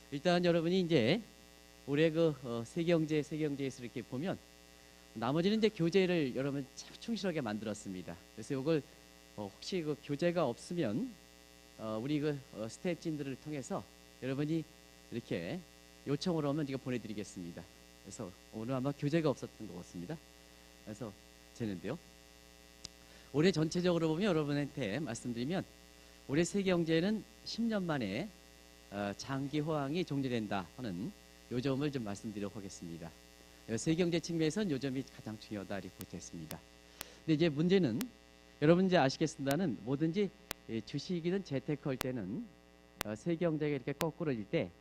일단 여러분이 이제 올해 세계경제에서 이렇게 보면 나머지는 이제 교재를 여러분 참 충실하게 만들었습니다. 그래서 이걸 혹시 그 교재가 없으면 우리 스태프진들을 통해서 여러분이 이렇게 요청을 하면 제가 보내드리겠습니다. 그래서 오늘 아마 교재가 없었던 것 같습니다. 그래서 되는데요. 올해 전체적으로 보면 여러분한테 말씀드리면 올해 세계경제는 10년 만에 장기 호황이 종료된다 하는 요점을 좀 말씀드리도록 하겠습니다. 세계경제 측면에서는 요점이 가장 중요하다 이렇게 보겠습니다. 근데 이제 문제는 여러분 이제 아시겠습니다는 뭐든지 주식이든 재테크 할 때는 세계경제가 이렇게 거꾸로질 때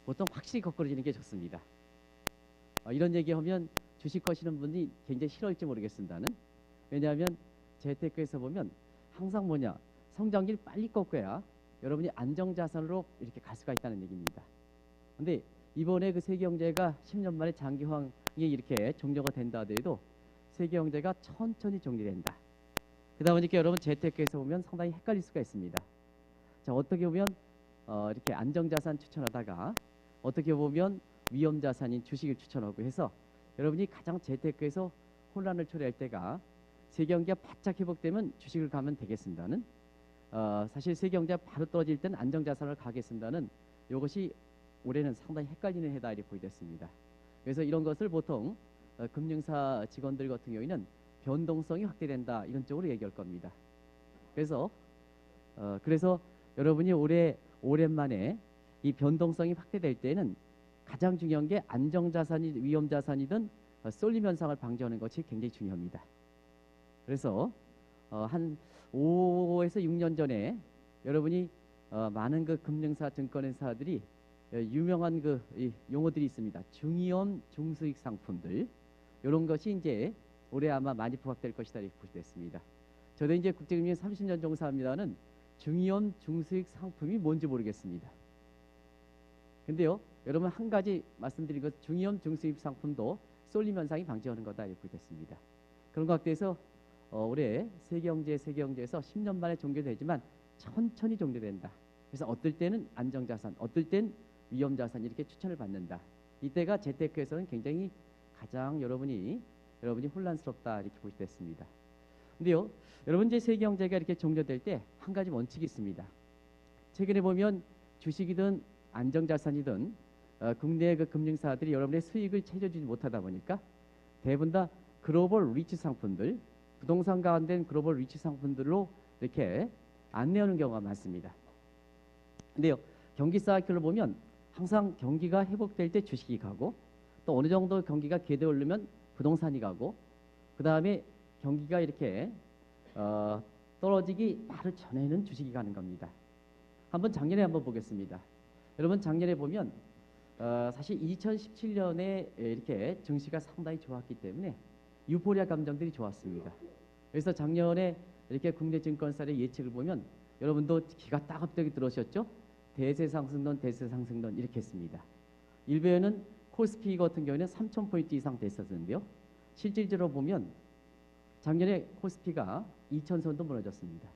보통 확실히 거꾸로지는 게 좋습니다. 이런 얘기하면 주식 하시는 분이 굉장히 싫어할지 모르겠습니다는 왜냐하면 재테크에서 보면 항상 뭐냐 성장률 빨리 꺾어야 여러분이 안정자산으로 이렇게 갈 수가 있다는 얘기입니다. 근데 이번에 그 세계경제가 10년 만에 장기 호황이 이렇게 종료가 된다 하더라도 세계경제가 천천히 종료된다. 그러다 보니까 여러분 재테크에서 보면 상당히 헷갈릴 수가 있습니다. 자, 어떻게 보면 이렇게 안정자산 추천하다가 어떻게 보면 위험자산인 주식을 추천하고 해서 여러분이 가장 재테크에서 혼란을 초래할 때가 세계경제가 바짝 회복되면 주식을 가면 되겠습니다는 사실 세계경제가 바로 떨어질 때는 안정자산을 가겠습니다는 이것이 올해는 상당히 헷갈리는 해다 이렇게 보이겠습니다. 그래서 이런 것을 보통 금융사 직원들 같은 경우에는 변동성이 확대된다 이런 쪽으로 얘기할 겁니다. 그래서 여러분이 오랜만에 이 변동성이 확대될 때는 가장 중요한 게 안정자산이 위험자산이든 쏠림 현상을 방지하는 것이 굉장히 중요합니다. 그래서 한 5에서 6년 전에 여러분이 많은 그 금융사 증권회사들이 유명한 이 용어들이 있습니다. 중위험 중수익 상품들 이런 것이 이제 올해 아마 많이 부각될 것이다 이렇게 보시겠습니다. 저도 이제 국제금융 30년 종사합니다는 중위험 중수익 상품이 뭔지 모르겠습니다. 근데요 여러분 한 가지 말씀드린 것 중위험 중수익 상품도 쏠림 현상이 방지하는 거다 이렇게 보겠습니다. 그런 것 같아서 올해 세계경제에서 10년 만에 종료되지만 천천히 종료된다. 그래서 어떨 때는 안정자산, 어떨 땐 위험자산 이렇게 추천을 받는다. 이때가 재테크에서는 굉장히 가장 여러분이 혼란스럽다 이렇게 보시겠습니다. 근데요, 여러분 이제 세계경제가 이렇게 종료될 때 한 가지 원칙이 있습니다. 최근에 보면 주식이든 안정자산이든 국내 그 금융사들이 여러분의 수익을 챙겨주지 못하다 보니까 대부분 다 글로벌 리치 상품들, 부동산 가운데 글로벌 리치 상품들로 이렇게 안내하는 경우가 많습니다. 근데요, 경기 사이클을 보면 항상 경기가 회복될 때 주식이 가고 또 어느 정도 경기가 궤도오르면 부동산이 가고 그 다음에 경기가 이렇게 떨어지기 바로 전에는 주식이 가는 겁니다. 작년에 한번 보겠습니다. 여러분 작년에 보면 사실 2017년에 이렇게 증시가 상당히 좋았기 때문에 유포리아 감정들이 좋았습니다. 그래서 작년에 이렇게 국내 증권사의 예측을 보면 여러분도 귀가 따갑게 들으셨죠? 대세 상승론 이렇게 했습니다. 일베는 코스피 같은 경우에는 3,000포인트 이상 됐었는데요. 실질적으로 보면 작년에 코스피가 2,000선도 무너졌습니다.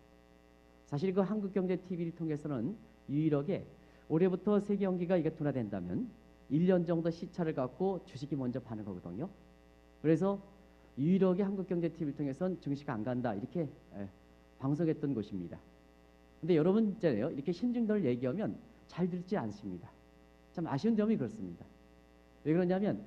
사실 그 한국경제TV를 통해서는 유일하게 올해부터 세계경기가 이게 둔화된다면 1년 정도 시차를 갖고 주식이 먼저 반응하거든요. 그래서 유일하게 한국경제TV를 통해서는 증시가 안 간다 이렇게 방송했던 것입니다. 근데 여러분 있잖아요. 이렇게 신중도를 얘기하면 잘 듣지 않습니다. 참 아쉬운 점이 그렇습니다. 왜 그러냐면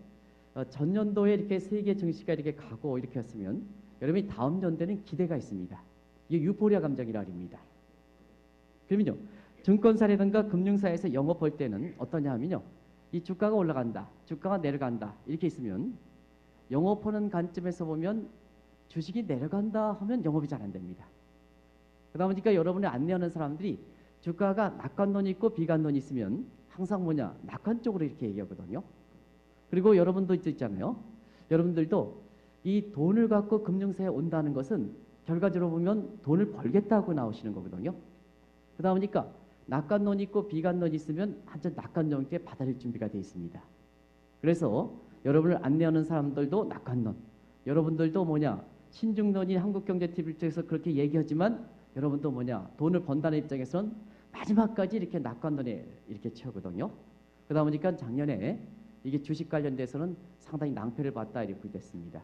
전년도에 이렇게 세계 증시가 이렇게 가고 이렇게 했으면 여러분이 다음 연도에는 기대가 있습니다. 이게 유포리아 감정이라 합니다. 그러면요. 증권사라든가 금융사에서 영업할 때는 어떠냐 하면요. 이 주가가 올라간다. 주가가 내려간다. 이렇게 있으면 영업하는 관점에서 보면 주식이 내려간다 하면 영업이 잘 안 됩니다. 그러다 보니까 여러분이 안내하는 사람들이 주가가 낙관론이 있고 비관론이 있으면 항상 뭐냐 낙관 쪽으로 이렇게 얘기하거든요. 그리고 여러분도 있잖아요. 여러분들도 이 돈을 갖고 금융사에 온다는 것은 결과적으로 보면 돈을 벌겠다고 나오시는 거거든요. 그러다 보니까 낙관론이 있고 비관론이 있으면 완전 낙관론에 받아들일 준비가 되어 있습니다. 그래서 여러분을 안내하는 사람들도 낙관론, 여러분들도 뭐냐 신중론이 한국경제TV를 통해서 그렇게 얘기하지만 여러분도 뭐냐 돈을 번다는 입장에서는 마지막까지 이렇게 낙관론에 이렇게 채우거든요. 그러다 보니까 작년에 이게 주식 관련돼서는 상당히 낭패를 봤다 이렇게 됐습니다.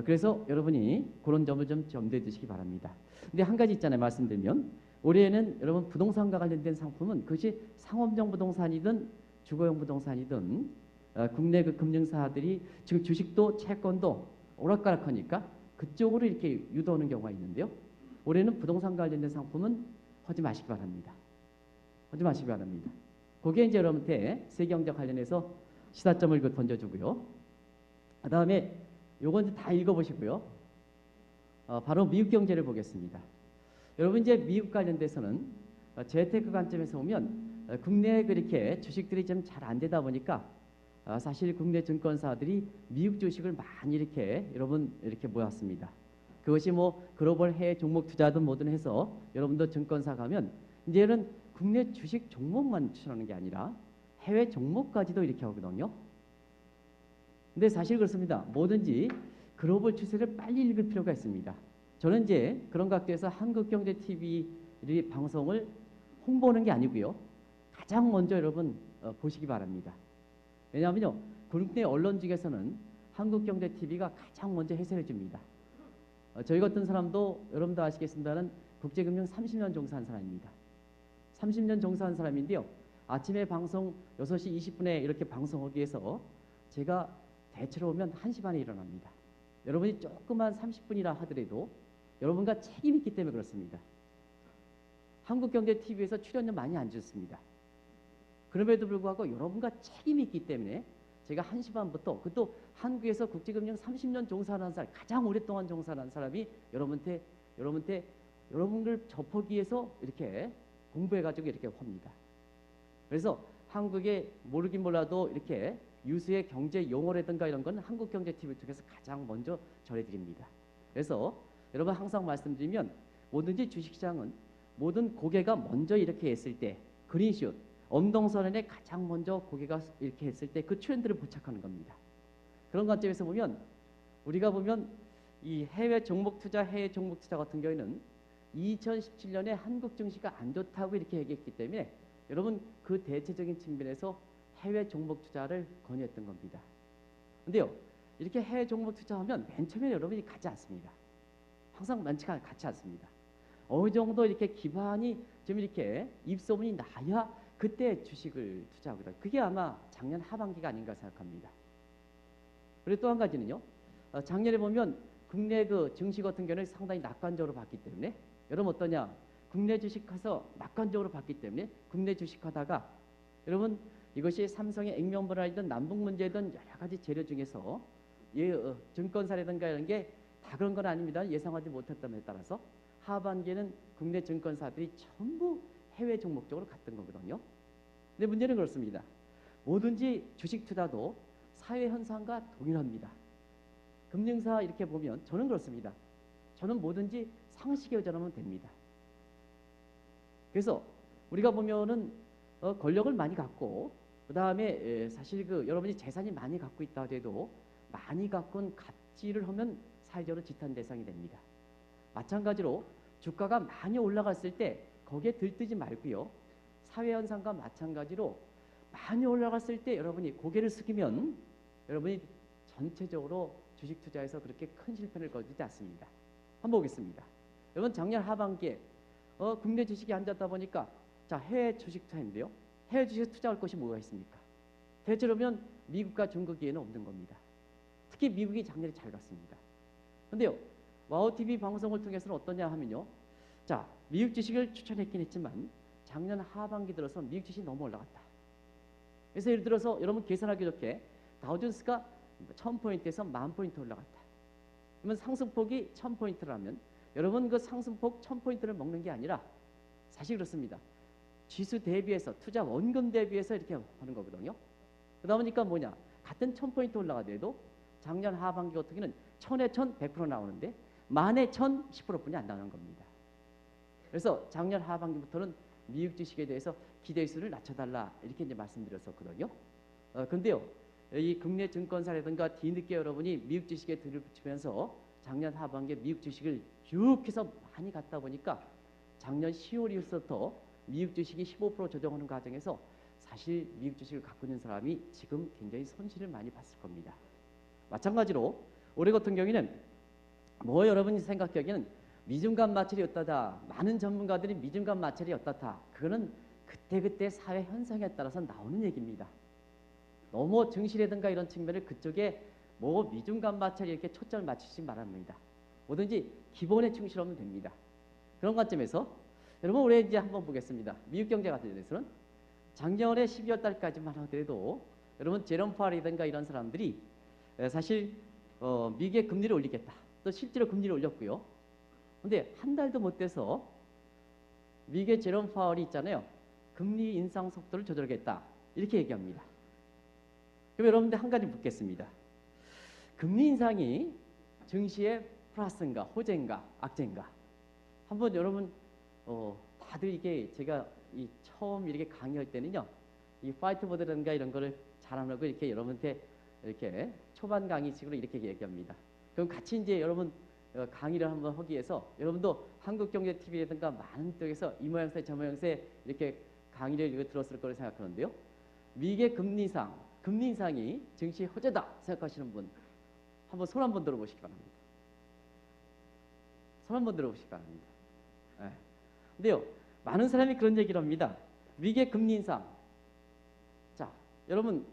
그래서 여러분이 그런 점을 좀 염두에 두시기 바랍니다. 근데 한 가지 있잖아요. 말씀드리면 올해에는 여러분 부동산과 관련된 상품은 그것이 상업용 부동산이든 주거용 부동산이든 국내 그 금융사들이 지금 주식도 채권도 오락가락하니까 그쪽으로 이렇게 유도하는 경우가 있는데요. 올해는 부동산 관련된 상품은 하지 마시기 바랍니다. 하지 마시기 바랍니다. 거기에 이제 여러분한테 세계경제 관련해서 시사점을 던져주고요. 그 다음에 요건 이제 다 읽어보시고요. 바로 미국 경제를 보겠습니다. 여러분 이제 미국 관련돼서는 재테크 관점에서 보면 국내에 그렇게 주식들이 좀 잘 안 되다 보니까 사실 국내 증권사들이 미국 주식을 많이 이렇게 여러분 이렇게 모았습니다. 그것이 뭐 글로벌 해외 종목 투자든 뭐든 해서 여러분도 증권사 가면 이제는 국내 주식 종목만 추천하는 게 아니라 해외 종목까지도 이렇게 하거든요. 근데 사실 그렇습니다. 뭐든지 글로벌 추세를 빨리 읽을 필요가 있습니다. 저는 이제 그런 각도에서 한국경제TV 방송을 홍보하는 게 아니고요. 가장 먼저 여러분 보시기 바랍니다. 왜냐하면요. 국내 언론 중에서는 한국경제TV가 가장 먼저 해설해 줍니다. 저희 같은 사람도 여러분도 아시겠습니다는 국제금융 30년 종사한 사람입니다. 30년 종사한 사람인데요. 아침에 방송 6시 20분에 이렇게 방송하기 위해서 제가 대체로 오면 1시 반에 일어납니다. 여러분이 조금만 30분이라 하더라도 여러분과 책임이 있기 때문에 그렇습니다. 한국경제TV에서 출연료 많이 안 줬습니다. 그럼에도 불구하고 여러분과 책임이 있기 때문에 제가 1시 반부터 그것도 한국에서 국제금융 30년 종사하는 사람, 가장 오랫동안 종사하는 사람이 여러분을 접하기 위해서 이렇게 공부해가지고 이렇게 합니다. 그래서 한국에 모르긴 몰라도 이렇게 유수의 경제 용어라든가 이런 건 한국경제TV 쪽에서 가장 먼저 전해드립니다. 그래서 여러분 항상 말씀드리면 뭐든지 주식시장은 모든 고개가 먼저 이렇게 했을 때 그린슛, 엄동선언에 가장 먼저 고개가 이렇게 했을 때 그 트렌드를 포착하는 겁니다. 그런 관점에서 보면 우리가 보면 이 해외 종목 투자 같은 경우에는 2017년에 한국 증시가 안 좋다고 이렇게 얘기했기 때문에 여러분 그 대체적인 측면에서 해외 종목 투자를 권유했던 겁니다. 근데요. 이렇게 해외 종목 투자하면 맨 처음에 여러분이 가지 않습니다. 항상 많지가 같지 않습니다. 어느 정도 이렇게 기반이 좀 이렇게 입소문이 나야 그때 주식을 투자하거든요. 그게 아마 작년 하반기가 아닌가 생각합니다. 그리고 또 한 가지는요. 작년에 보면 국내 그 증시 같은 경우는 상당히 낙관적으로 봤기 때문에 여러분 어떠냐? 국내 주식해서 낙관적으로 봤기 때문에 국내 주식하다가 여러분 이것이 삼성의 액면불안이든 남북 문제든 여러 가지 재료 중에서 증권사라든가 이런 게 다 그런 건 아닙니다. 예상하지 못했다에 따라서 하반기에는 국내 증권사들이 전부 해외 종목 쪽으로 갔던 거거든요. 근데 문제는 그렇습니다. 뭐든지 주식 투자도 사회 현상과 동일합니다. 금융사 이렇게 보면 저는 그렇습니다. 저는 뭐든지 상식에 의존하면 됩니다. 그래서 우리가 보면은 권력을 많이 갖고 그 다음에 사실 여러분이 재산이 많이 갖고 있다 해도 많이 갖고는 갑질을 하면 사회적으로 지탄 대상이 됩니다. 마찬가지로 주가가 많이 올라갔을 때 거기에 들뜨지 말고요. 사회현상과 마찬가지로 많이 올라갔을 때 여러분이 고개를 숙이면 여러분이 전체적으로 주식 투자에서 그렇게 큰 실패를 거두지 않습니다. 한번 보겠습니다. 여러분 작년 하반기에 국내 주식이 안 좋다 보니까 자 해외 주식 투자인데요. 해외 주식 투자할 것이 뭐가 있습니까? 대체로 보면 미국과 중국에는 없는 겁니다. 특히 미국이 작년에 잘 갔습니다. 근데요. 와우TV 방송을 통해서는 어떠냐 하면요. 자 미국 주식을 추천했긴 했지만 작년 하반기 들어서 미국 주식이 너무 올라갔다. 그래서 예를 들어서 여러분 계산하기 좋게 다우존스가 1000포인트에서 10,000포인트 올라갔다. 그러면 상승폭이 1000포인트라면 여러분 그 상승폭 1000포인트를 먹는 게 아니라 사실 그렇습니다. 지수 대비해서 투자 원금 대비해서 이렇게 하는 거거든요. 그러다 보니까 뭐냐 같은 1000포인트 올라가더라도 작년 하반기 같은 경우는 1000에 1000 100% 나오는데 만에 1000 10%뿐이 안 나오는 겁니다. 그래서 작년 하반기부터는 미국 주식에 대해서 기대수를 낮춰달라 이렇게 이제 말씀드렸었거든요. 근데요, 이 국내 증권사라든가 뒤늦게 여러분이 미국 주식에 들을 붙이면서 작년 하반기에 미국 주식을 쭉 해서 많이 갔다 보니까 작년 10월 이후부터 미국 주식이 15% 조정하는 과정에서 사실 미국 주식을 갖고 있는 사람이 지금 굉장히 손실을 많이 봤을 겁니다. 마찬가지로 올해 같은 경우에는 뭐 여러분이 생각하기에는 미중간 마찰이 어떠다, 많은 전문가들이 미중간 마찰이 어떻다, 그거는 그때그때 사회 현상에 따라서 나오는 얘기입니다. 너무 증시라든가 이런 측면을 그쪽에 뭐 미중간 마찰이 이렇게 초점을 맞추지 말합니다. 뭐든지 기본에 충실하면 됩니다. 그런 관점에서 여러분 올해 이제 한번 보겠습니다. 미국 경제 같은 데서는 작년에 12월 달까지만 하더라도 여러분 제롬 파월이든가 이런 사람들이 사실 미국의 금리를 올리겠다. 또 실제로 금리를 올렸고요. 근데 한 달도 못 돼서 미국의 제롬 파월이 있잖아요. 금리 인상 속도를 조절하겠다. 이렇게 얘기합니다. 그럼 여러분들 한 가지 묻겠습니다. 금리 인상이 증시의 플러스인가 호재인가 악재인가? 한번 여러분 다들 이게 제가 이 처음 이렇게 강의할 때는요. 이 화이트보드라든가 이런 거를 잘 안 하고 이렇게 여러분한테 이렇게 초반 강의식으로 이렇게 얘기합니다. 그럼 같이 이제 여러분 강의를 한번 하기 위해서 여러분도 한국경제TV라든가 많은 쪽에서 이 모양새 저 모양새 이렇게 강의를 이거 들었을 거라고 생각하는데요. 미국의 금리 인상이 증시 호재다 생각하시는 분 한번 손 한번 들어보시기 바랍니다. 손 한번 들어보시기 바랍니다. 네. 근데요, 많은 사람이 그런 얘기를 합니다. 미국의 금리 인상. 자, 여러분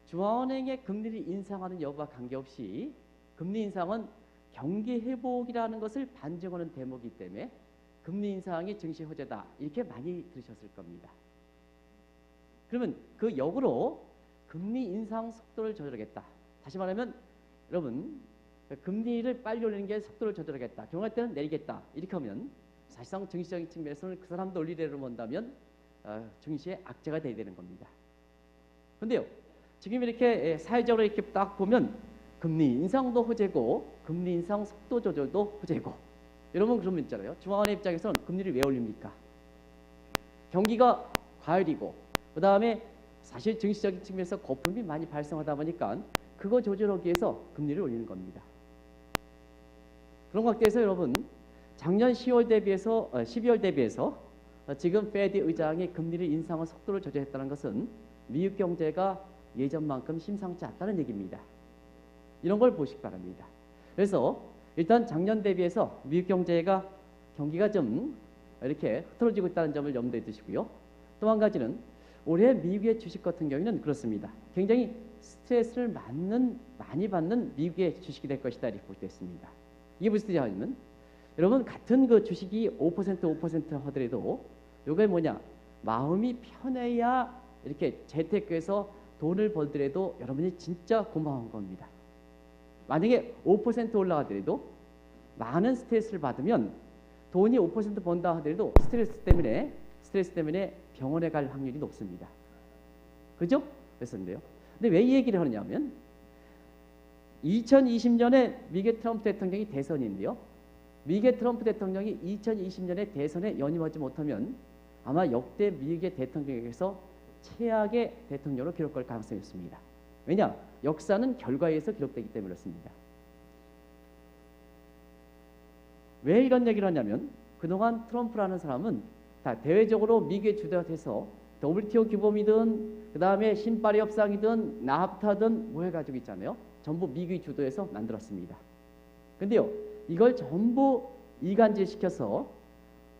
중앙은행의 금리를 인상하는 여부와 관계없이 금리 인상은 경기 회복이라는 것을 반증하는 대목이기 때문에 금리 인상이 증시 호재다 이렇게 많이 들으셨을 겁니다. 그러면 그 역으로 금리 인상 속도를 조절하겠다. 다시 말하면 여러분 금리를 빨리 올리는 게 속도를 조절하겠다. 경할 때는 내리겠다. 이렇게 하면 사실상 증시적인 측면에서는 그 사람도 논리대로 본다면 증시의 악재가 돼야 되는 겁니다. 그런데요. 지금 이렇게 사회적으로 이렇게 딱 보면 금리 인상도 호재고 금리 인상 속도 조절도 호재고 여러분 그러면 있잖아요. 중앙은행 입장에서는 금리를 왜 올립니까? 경기가 과열이고 그 다음에 사실 증시적인 측면에서 거품이 많이 발생하다 보니까 그거 조절하기 위해서 금리를 올리는 겁니다. 그런 관계에서 여러분 작년 12월 대비해서 지금 페드 의장이 금리를 인상한 속도를 조절했다는 것은 미국 경제가 예전만큼 심상치 않다는 얘기입니다. 이런 걸 보시기 바랍니다. 그래서 일단 작년 대비해서 미국 경기가 좀 이렇게 흐트러지고 있다는 점을 염두에 두시고요. 또 한 가지는 올해 미국의 주식 같은 경우는 그렇습니다. 굉장히 스트레스를 많이 받는 미국의 주식이 될 것이다 이렇게 볼 수 있습니다. 이게 무슨 뜻이냐면 여러분 같은 그 주식이 5% 하더라도 이게 뭐냐 마음이 편해야 이렇게 재테크해서 돈을 벌더라도 여러분이 진짜 고마운 겁니다. 만약에 5% 올라가더라도 많은 스트레스를 받으면 돈이 5% 번다 하더라도 스트레스 때문에 병원에 갈 확률이 높습니다. 그죠? 그래서인데요. 근데 왜 이 얘기를 하느냐면 2020년에 미국의 트럼프 대통령이 대선인데요. 미국의 트럼프 대통령이 2020년에 대선에 연임하지 못하면 아마 역대 미국의 대통령에게서 최악의 대통령으로 기록할 가능성이 있습니다. 왜냐? 역사는 결과에서 기록되기 때문에 그렇습니다. 왜 이런 얘기를 하냐면 그동안 트럼프라는 사람은 다 대외적으로 미국의 주도가 돼서 WTO 규범이든 그 다음에 신파리 협상이든 나프타든 뭐 해가지고 있잖아요. 전부 미국이 주도해서 만들었습니다. 근데요. 이걸 전부 이간질시켜서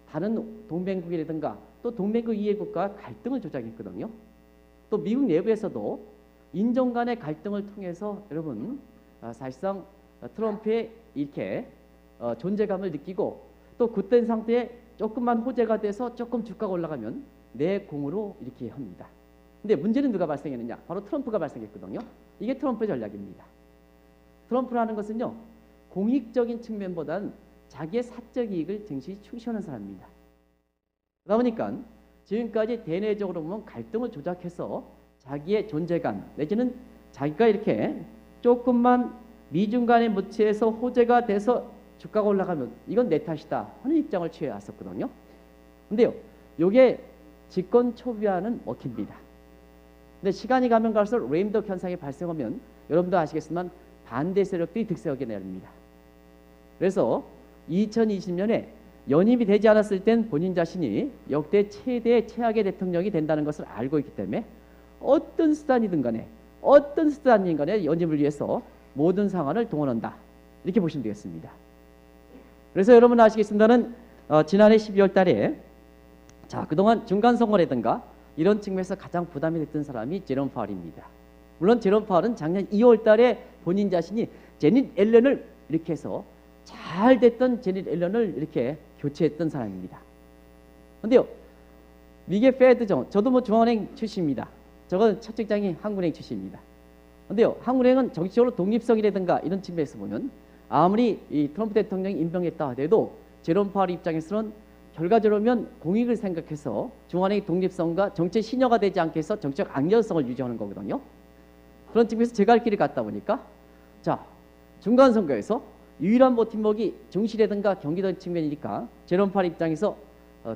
다른 동맹국이라든가 또 동맹국 이해 국가와 갈등을 조장했거든요. 또 미국 내부에서도 인종 간의 갈등을 통해서 여러분 사실상 트럼프의 이렇게 존재감을 느끼고 또 굳된 상태에 조금만 호재가 돼서 조금 주가가 올라가면 내 공으로 이렇게 합니다. 근데 문제는 누가 발생했느냐? 바로 트럼프가 발생했거든요. 이게 트럼프의 전략입니다. 트럼프라는 것은요. 공익적인 측면보다는 자기의 사적 이익을 증시에 충실하는 사람입니다. 그러다 보니까 지금까지 대내적으로 보면 갈등을 조작해서 자기의 존재감 내지는 자기가 이렇게 조금만 미중 간의 무치에서 호재가 돼서 주가가 올라가면 이건 내 탓이다 하는 입장을 취해왔었거든요. 근데요. 이게 집권 초기와는 먹힙니다. 근데 시간이 가면 갈수록 레임덕 현상이 발생하면 여러분도 아시겠지만 반대 세력들이 득세하게 됩니다. 그래서 2020년에 연임이 되지 않았을 땐 본인 자신이 역대 최대 최악의 대통령이 된다는 것을 알고 있기 때문에 어떤 수단이든 간에 어떤 수단이든 간에 연임을 위해서 모든 상황을 동원한다. 이렇게 보시면 되겠습니다. 그래서 여러분 아시겠습니다는 지난해 12월 달에 자 그동안 중간선거라든가 이런 측면에서 가장 부담이 됐던 사람이 제롬 파월입니다. 물론 제롬 파월은 작년 2월 달에 본인 자신이 제닛 옐런을 이렇게 해서 잘 됐던 제닛 옐런을 이렇게 교체했던 사람입니다. 근데요, 미국의 페드죠. 저도 뭐 중앙은행 출신입니다. 저건 첫 직장이 한국은행 출신입니다. 근데요, 한국은행은 정치적으로 독립성이라든가 이런 측면에서 보면 아무리 이 트럼프 대통령이 임명했다 하더라도 제롬 파월 입장에서는 결과적으로면 공익을 생각해서 중앙은행의 독립성과 정치 신여가 되지 않게 해서 정치적 악연성을 유지하는 거거든요. 그런 측면에서 제 갈 길을 갔다 보니까 자 중간선거에서 유일한 버팀목이 증시라든가 경기 등 측면이니까 제롬 파월 입장에서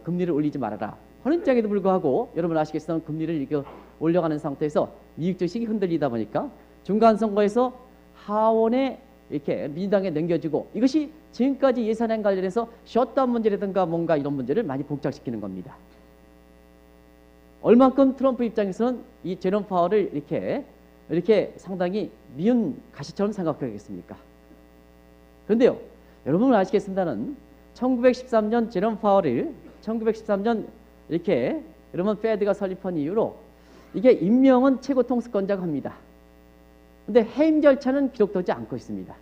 금리를 올리지 말아라 하는 입장에도 불구하고 여러분 아시겠지만 금리를 이렇게 올려가는 상태에서 미국 주식이 흔들리다 보니까 중간선거에서 하원에 이렇게 민주당에 넘겨주고 이것이 지금까지 예산안 관련해서 셧다운 문제라든가 뭔가 이런 문제를 많이 복잡시키는 겁니다. 얼만큼 트럼프 입장에서는 이 제롬 파월을 이렇게 상당히 미운 가시처럼 생각하겠습니까? 그런데요, 여러분 아시겠습니다는 1913년 제롬 파월을 1913년 이렇게 여러분 페드가 설립한 이후로 이게 임명은 최고 통수권자가 합니다. 근데 해임 절차는 기록되지 않고 있습니다.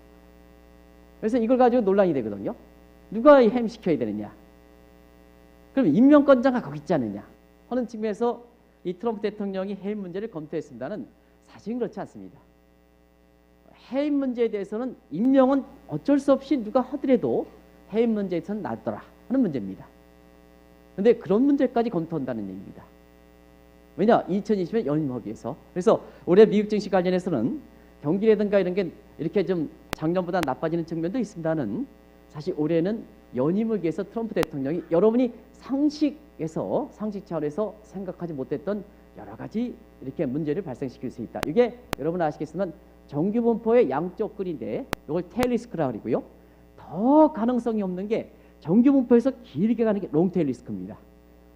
그래서 이걸 가지고 논란이 되거든요. 누가 해임시켜야 되느냐? 그럼 임명권자가 거기 있지 않느냐? 하는 측면에서 이 트럼프 대통령이 해임 문제를 검토했습니다는 사실은 그렇지 않습니다. 해임 문제에 대해서는 임명은 어쩔 수 없이 누가 하더라도 해임 문제에서는 낫더라 하는 문제입니다. 그런데 그런 문제까지 검토한다는 얘기입니다. 왜냐? 2020년 연임하기 위해서. 그래서 올해 미국 증시 관련해서는 경기라든가 이런 게 이렇게 좀 작년보다 나빠지는 측면도 있습니다는 사실 올해는 연임을 위해서 트럼프 대통령이 여러분이 상식 차원에서 생각하지 못했던 여러 가지 이렇게 문제를 발생시킬 수 있다. 이게 여러분 아시겠지만 정규 분포의 양쪽 글인데 이걸 테일 리스크라고 그러고요. 더 가능성이 없는 게 정규 분포에서 길게 가는 게 롱테일 리스크입니다.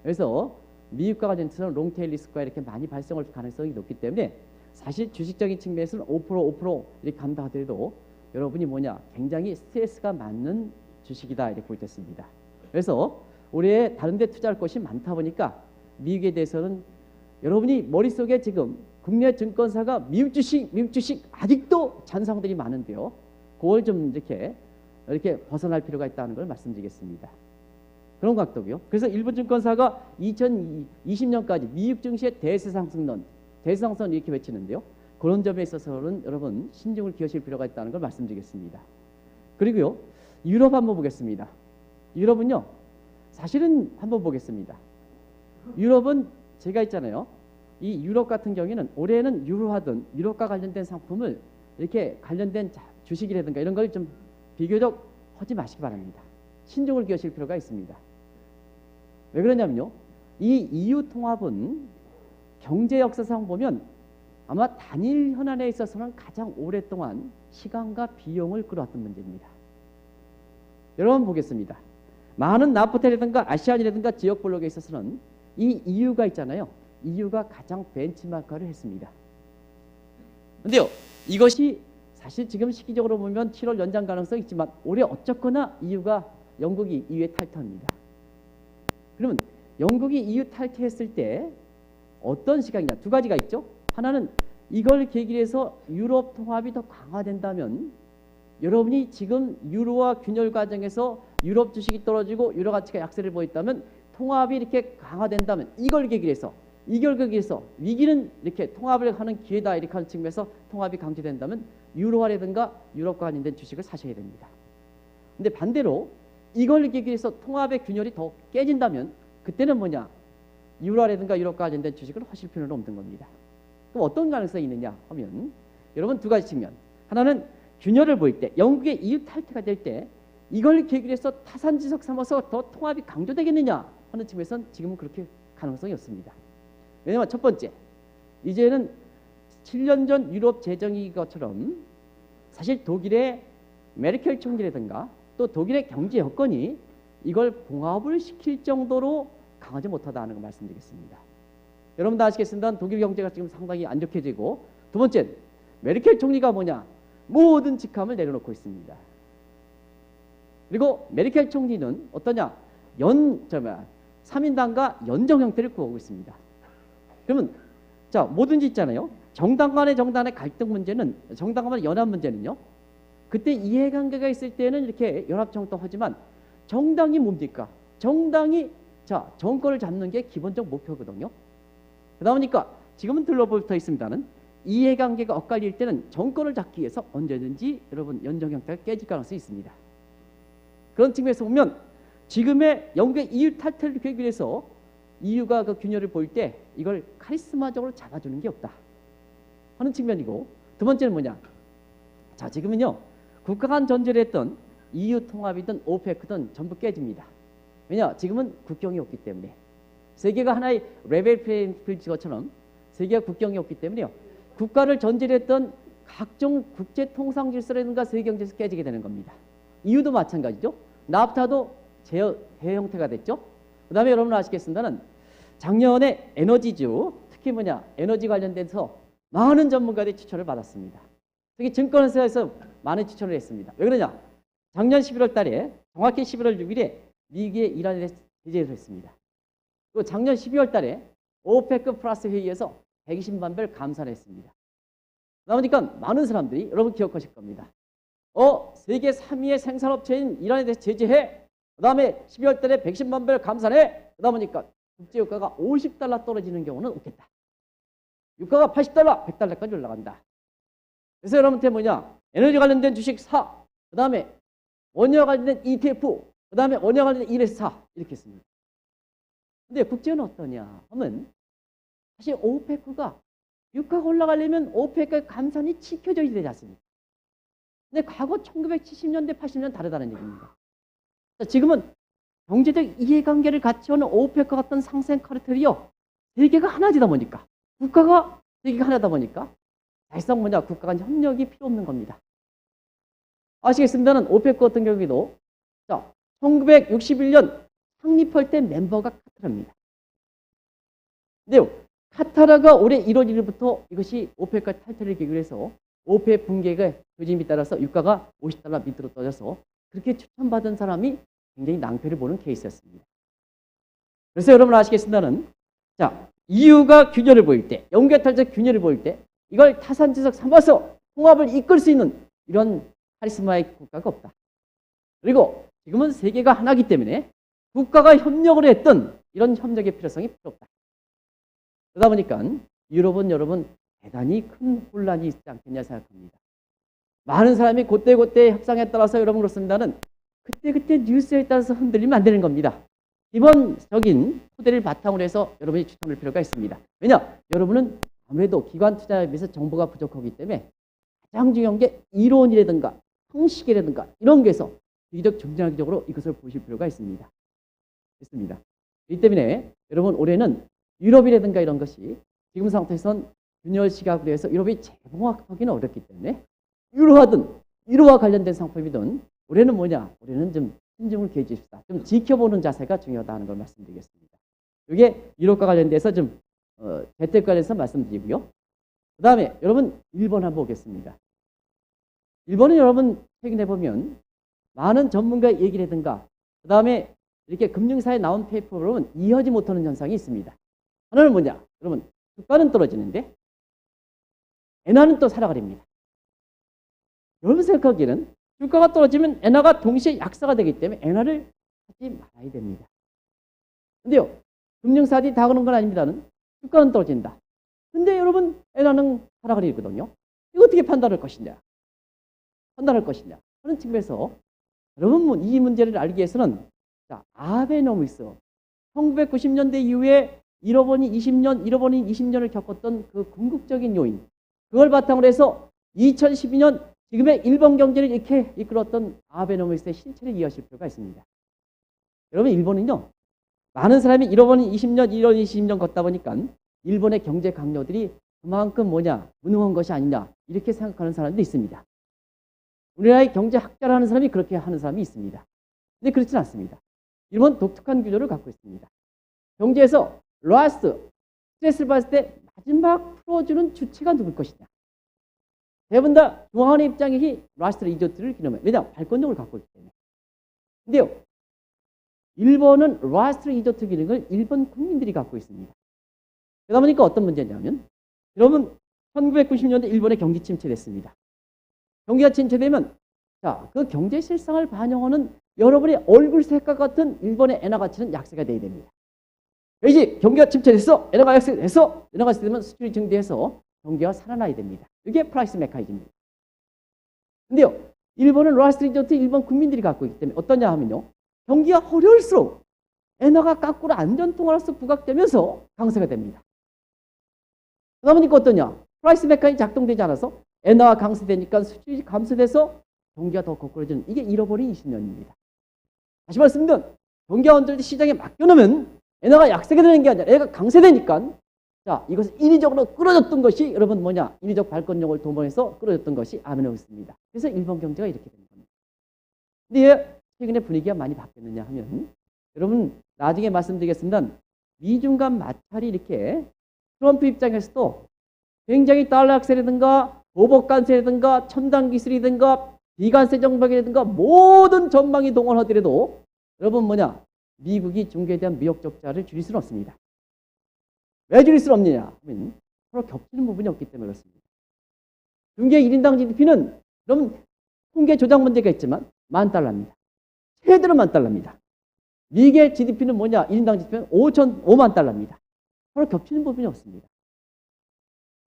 그래서 미국과 관련해서는 롱테일 리스크가 이렇게 많이 발생할 가능성이 높기 때문에 사실 주식적인 측면에서는 5% 이렇게 간다 하더라도 여러분이 굉장히 스트레스가 많은 주식이다 이렇게 볼 때 있습니다. 그래서 올해 다른 데 투자할 것이 많다 보니까 미국에 대해서는 여러분이 머릿속에 지금 국내 증권사가 미국 주식 아직도 잔상들이 많은데요. 그걸 좀 이렇게 벗어날 필요가 있다는 걸 말씀드리겠습니다. 그런 각도고요. 그래서 일본 증권사가 2020년까지 미국 증시의 대세상승론 이렇게 외치는데요. 그런 점에 있어서는 여러분 신중을 기하실 필요가 있다는 걸 말씀드리겠습니다. 그리고요. 유럽 한번 보겠습니다. 유럽은요. 사실은 한번 보겠습니다. 유럽은 제가 있잖아요. 이 유럽 같은 경우에는 올해는 유로화든 유럽과 관련된 상품을 이렇게 관련된 주식이라든가 이런 걸 좀 비교적 하지 마시기 바랍니다. 신중을 기하실 필요가 있습니다. 왜 그러냐면요. 이 EU 통합은 경제 역사상 보면 아마 단일 현안에 있어서는 가장 오랫동안 시간과 비용을 끌어왔던 문제입니다. 여러분 보겠습니다. 많은 나프타라든가 아시안이라든가 지역 블록에 있어서는 이 EU가 있잖아요. EU가 가장 벤치마크를 했습니다. 그런데요. 이것이 사실 지금 시기적으로 보면 7월 연장 가능성이 있지만 올해 어쨌거나 영국이 EU에 탈퇴합니다. 그러면 영국이 EU 탈퇴했을 때 어떤 시각이냐? 두 가지가 있죠. 하나는 이걸 계기로 해서 유럽 통합이 더 강화된다면 여러분이 지금 유로화 균열 과정에서 유럽 주식이 떨어지고 유로 가치가 약세를 보였다면 통합이 이렇게 강화된다면 이걸 계기로 해서 위기는 이렇게 통합을 하는 기회다 이렇게 하는 측면에서 통합이 강조된다면 유로화라든가 유럽과 관련된 주식을 사셔야 됩니다. 근데 반대로 이걸 계기로 해서 통합의 균열이 더 깨진다면 그때는 유로화라든가 유럽과 관련된 주식을 하실 필요는 없는 겁니다. 그럼 어떤 가능성이 있느냐 하면 여러분 두 가지 측면. 하나는 균열을 보일 때 영국의 EU 탈퇴가 될 때 이걸 계기로 해서 타산지석 삼아서 더 통합이 강조되겠느냐 하는 측면에서는 지금은 그렇게 가능성이 없습니다. 왜냐하면 첫 번째, 이제는 7년 전 유럽 재정이 것처럼 사실 독일의 메르켈 총리라든가 또 독일의 경제 여건이 이걸 봉합을 시킬 정도로 강하지 못하다는 걸 말씀드리겠습니다. 여러분 다 아시겠습니다. 독일 경제가 지금 상당히 안 좋게 되고, 두 번째, 메르켈 총리가 뭐냐? 모든 직함을 내려놓고 있습니다. 그리고 메르켈 총리는 어떠냐? 3인당과 연정 형태를 구하고 있습니다. 그러면 자, 뭐든지 있잖아요. 정당 간의 갈등 문제는, 정당 간의 연합 문제는요, 그때 이해관계가 있을 때는 이렇게 연합정당하지만 정당이 뭡니까? 정당이 정권을 잡는 게 기본적 목표거든요. 그러다 보니까 지금은 들러붙어 있습니다는 이해관계가 엇갈릴 때는 정권을 잡기 위해서 언제든지 여러분 연정 형태가 깨질 가능성이 있습니다. 그런 측면에서 보면 지금의 영국의 EU 탈퇴를 계기 위해서 EU가 그 균열을 보일 때 이걸 카리스마적으로 잡아주는 게 없다 하는 측면이고, 두 번째는 뭐냐? 자, 지금은요 국가 간 전제를 했던 EU 통합이든 오페크든 전부 깨집니다. 왜냐? 지금은 국경이 없기 때문에. 세계가 하나의 레벨 플레이잉 필드처럼 세계가 국경이 없기 때문에요. 국가를 전제로 했던 각종 국제 통상 질서라든가 세계 경제에서 깨지게 되는 겁니다. EU도 마찬가지죠. 나프타도 재형태가 됐죠. 그 다음에 여러분 아시겠습니다는 작년에 에너지주, 특히 뭐냐? 에너지 관련돼서 많은 전문가들의 추천을 받았습니다. 특히 증권회사에서 많은 추천을 했습니다. 왜 그러냐? 작년 11월 달에, 정확히 11월 6일에 미국의 이란에 대해서 제재를 했습니다. 또 작년 12월 달에 오페크 플러스 회의에서 120만 배 감산을 했습니다. 그러니까 많은 사람들이 여러분 기억하실 겁니다. 세계 3위의 생산업체인 이란에 대해서 제재해. 그 다음에 12월 달에 110만 배를 감산해. 그러다 보니까 국제유가가 $50 떨어지는 경우는 없겠다. 유가가 $80, $100까지 올라간다. 그래서 여러분한테 뭐냐? 에너지 관련된 주식 사. 그 다음에 원유와 관련된 ETF. 그 다음에 원유와 관련된 ELS 사. 이렇게 했습니다. 근데 국제는 어떠냐 하면 사실 오페크가 유가가 올라가려면 오페크의 감산이 지켜져야 되지 않습니까? 근데 과거 1970년대, 80년 다르다는 얘기입니다. 지금은 경제적 이해관계를 같이 오는 오페크 같은 상생 카르텔이요. 세계가 하나지다 보니까, 국가가 세계가 하나다 보니까 사실상 뭐냐? 국가 간 협력이 필요 없는 겁니다. 아시겠습니다는 오페크 같은 경우에도 1961년 창립할 때 멤버가 카타르입니다. 근데요, 카타르가 올해 1월 1일부터 이것이 오페크 탈퇴를 계기로 해서 오페크 붕괴의 조짐에 따라서 유가가 $50 밑으로 떨어져서 그렇게 추천받은 사람이 굉장히 낭패를 보는 케이스였습니다. 그래서 여러분 아시겠습니다는 EU가 균열을 보일 때, 영국의 탈퇴 균열을 보일 때 이걸 타산지석 삼아서 통합을 이끌 수 있는 이런 카리스마의 국가가 없다. 그리고 지금은 세계가 하나이기 때문에 국가가 협력을 했던 이런 협력의 필요성이 필요 없다. 그러다 보니까 유럽은 여러분 대단히 큰 혼란이 있지 않겠냐 생각합니다. 많은 사람이 그때그때 협상에 따라서 여러분 그렇습니다는 그때 뉴스에 따라서 흔들리면 안 되는 겁니다. 기본적인 토대를 바탕으로 해서 여러분이 추천할 필요가 있습니다. 왜냐? 여러분은 아무래도 기관 투자에 비해서 정보가 부족하기 때문에 가장 중요한 게 이론이라든가 형식이라든가 이런 게서 비교적 중장기적으로 이것을 보실 필요가 있습니다. 이 때문에 여러분 올해는 유럽이라든가 이런 것이 지금 상태에선 균열 시각으로 해서 유럽이 재봉합하기는 어렵기 때문에 유로와 관련된 상품이든 올해는 뭐냐? 올해는 좀 신중을 기해주십시다. 좀 지켜보는 자세가 중요하다는 걸 말씀드리겠습니다. 이게 유럽과 관련돼서 좀 재테크관에서 말씀드리고요. 그 다음에 여러분 일본 한번 보겠습니다. 일본은 여러분 최근에 보면 많은 전문가의 얘기라든가 그 다음에 이렇게 금융사에 나온 페이퍼로 보면 이해하지 못하는 현상이 있습니다. 하나는 뭐냐? 여러분 주가는 떨어지는데 엔화는 또 살아가립니다. 여러분 생각하기에는 주가가 떨어지면 엔화가 동시에 약세가 되기 때문에 엔화를 하지 말아야 됩니다. 근데요, 금융사들이 다 그런 건 아닙니다는 주가는 떨어진다. 근데 여러분 엔화는 살아가리거든요. 이거 어떻게 판단할 것이냐? 하는 측면에서 여러분 이 문제를 알기 위해서는 아베노믹스 1990년대 이후에 잃어버린 20년을 겪었던 그 궁극적인 요인, 그걸 바탕으로 해서 2012년 지금의 일본 경제를 이렇게 이끌었던 아베노믹스의 실체를 이해하실 필요가 있습니다. 여러분 일본은요, 많은 사람이 잃어버린 20년 걷다 보니까 일본의 경제 강요들이 그만큼 무능한 것이 아니냐 이렇게 생각하는 사람도 있습니다. 우리나라의 경제학자라는 사람이 그렇게 하는 사람이 있습니다. 근데 그렇지는 않습니다. 이런 독특한 구조를 갖고 있습니다. 경제에서 라스트, 스트레스를 받을 때 마지막 풀어주는 주체가 누굴 것이냐. 대부분 다 중앙의 입장이 라스트 리조트를 기념해요. 왜냐? 발권력을 갖고 있기 때문에. 근데요, 일본은 라스트 리조트 기능을 일본 국민들이 갖고 있습니다. 그러다 보니까 어떤 문제냐면, 여러분 1990년대 일본의 경기 침체됐습니다. 경기가 침체되면 자, 그 경제 실상을 반영하는 여러분의 얼굴 색과 같은 일본의 엔화 가치는 약세가 돼야 됩니다. 이제 경기가 침체됐어, 엔화가 약세됐어, 엔화가 약세되면 수출이 증대해서 경기가 살아나야 됩니다. 이게 프라이스 메커니즘입니다. 근데요, 일본은 라스트 리조트 일본 국민들이 갖고 있기 때문에 어떠냐 하면요, 경기가 어려울수록 엔화가 거꾸로 안전통화로서 부각되면서 강세가 됩니다. 그러다 보니까 어떠냐, 프라이스 메커니즘이 작동되지 않아서 엔화가 강세되니까 수출이 감소돼서 경기가 더 거꾸로지는, 이게 잃어버린 20년입니다. 다시 말씀드리면 경기가 언제든지 시장에 맡겨놓으면 엔화가 약세가 되는 게 아니라 얘가 강세되니까, 자, 이것을 인위적으로 끌어줬던 것이 여러분 뭐냐, 인위적 발권력을 동원해서 끌어줬던 것이 아베노믹스입니다. 그래서 일본 경제가 이렇게 되는 겁니다. 근데 최근에 분위기가 많이 바뀌었느냐 하면, 여러분 나중에 말씀드리겠습니다. 미중 간 마찰이 이렇게 트럼프 입장에서도 굉장히 달러 약세라든가 보복 관세라든가 첨단 기술이든가 비관세 정책이라든가 모든 전망이 동원하더라도 여러분 뭐냐, 미국이 중국에 대한 무역 적자를 줄일 수는 없습니다. 왜 줄일 수는 없느냐 하면 서로 겹치는 부분이 없기 때문에 그렇습니다. 중국의 1인당 GDP는 여러분 통계 조작 문제가 있지만 $10,000입니다. 최대로 $10,000입니다. 미국의 GDP는 뭐냐, 1인당 GDP는 $50,000입니다. 서로 겹치는 부분이 없습니다.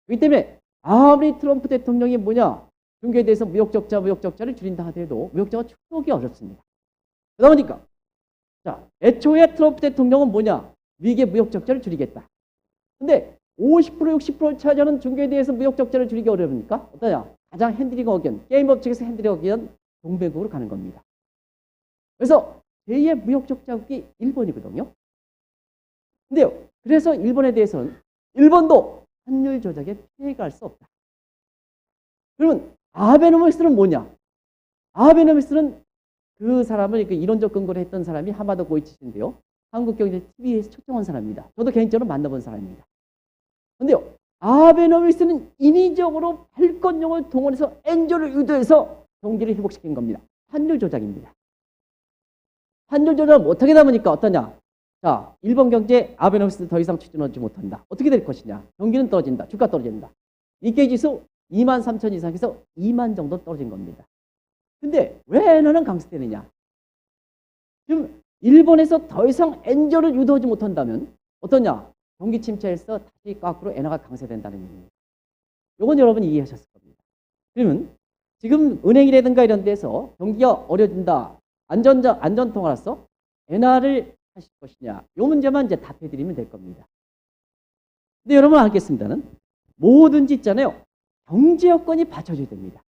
그렇기 때문에 아무리 트럼프 대통령이 뭐냐, 중국에 대해서 무역 적자를 줄인다 하더라도 무역 적자가 축소하기 어렵습니다. 그러다 보니까 자, 애초에 트럼프 대통령은 뭐냐, 미국의 무역 적자를 줄이겠다. 근데 50% 60%를 차지하는 중국에 대해서 무역 적자를 줄이기 어려우니까 어떠냐, 가장 핸들링 어견, 게임 업체에서 핸들링 어견 동맹국으로 가는 겁니다. 그래서 제2의 무역 적자국이 일본이거든요. 근데요, 그래서 일본에 대해서는 일본도 환율 조작에 피해갈 수 없다. 그러면 아베노믹스는 뭐냐? 아베노믹스는 그 사람을, 그 이론적 근거를 했던 사람이 하마도 고이치인데요. 한국경제TV에서 초청한 사람입니다. 저도 개인적으로 만나본 사람입니다. 그런데요, 아베노믹스는 인위적으로 발권력을 동원해서 엔저를 유도해서 경기를 회복시킨 겁니다. 환율 조작입니다. 환율 조작을 못하게 되다 보니까 어떠냐? 자, 일본 경제 아베노믹스 더 이상 추진하지 못한다. 어떻게 될 것이냐? 경기는 떨어진다. 주가 떨어진다. 니케이 지수 23,000 이상에서 2만 정도 떨어진 겁니다. 근데 왜 엔화는 강세되느냐? 지금 일본에서 더 이상 엔저를 유도하지 못한다면 어떠냐? 경기 침체에서 다시 거꾸로 엔화가 강세된다는 얘기입니다. 이건 여러분 이해하셨을 겁니다. 그러면 지금 은행이라든가 이런 데서 경기가 어려진다, 안전통화로서 엔화를 하실 것이냐, 이 문제만 이제 답해드리면 될 겁니다. 근데 여러분 알겠습니다는 뭐든지 있잖아요, 경제 여건이 받쳐줘야 됩니다.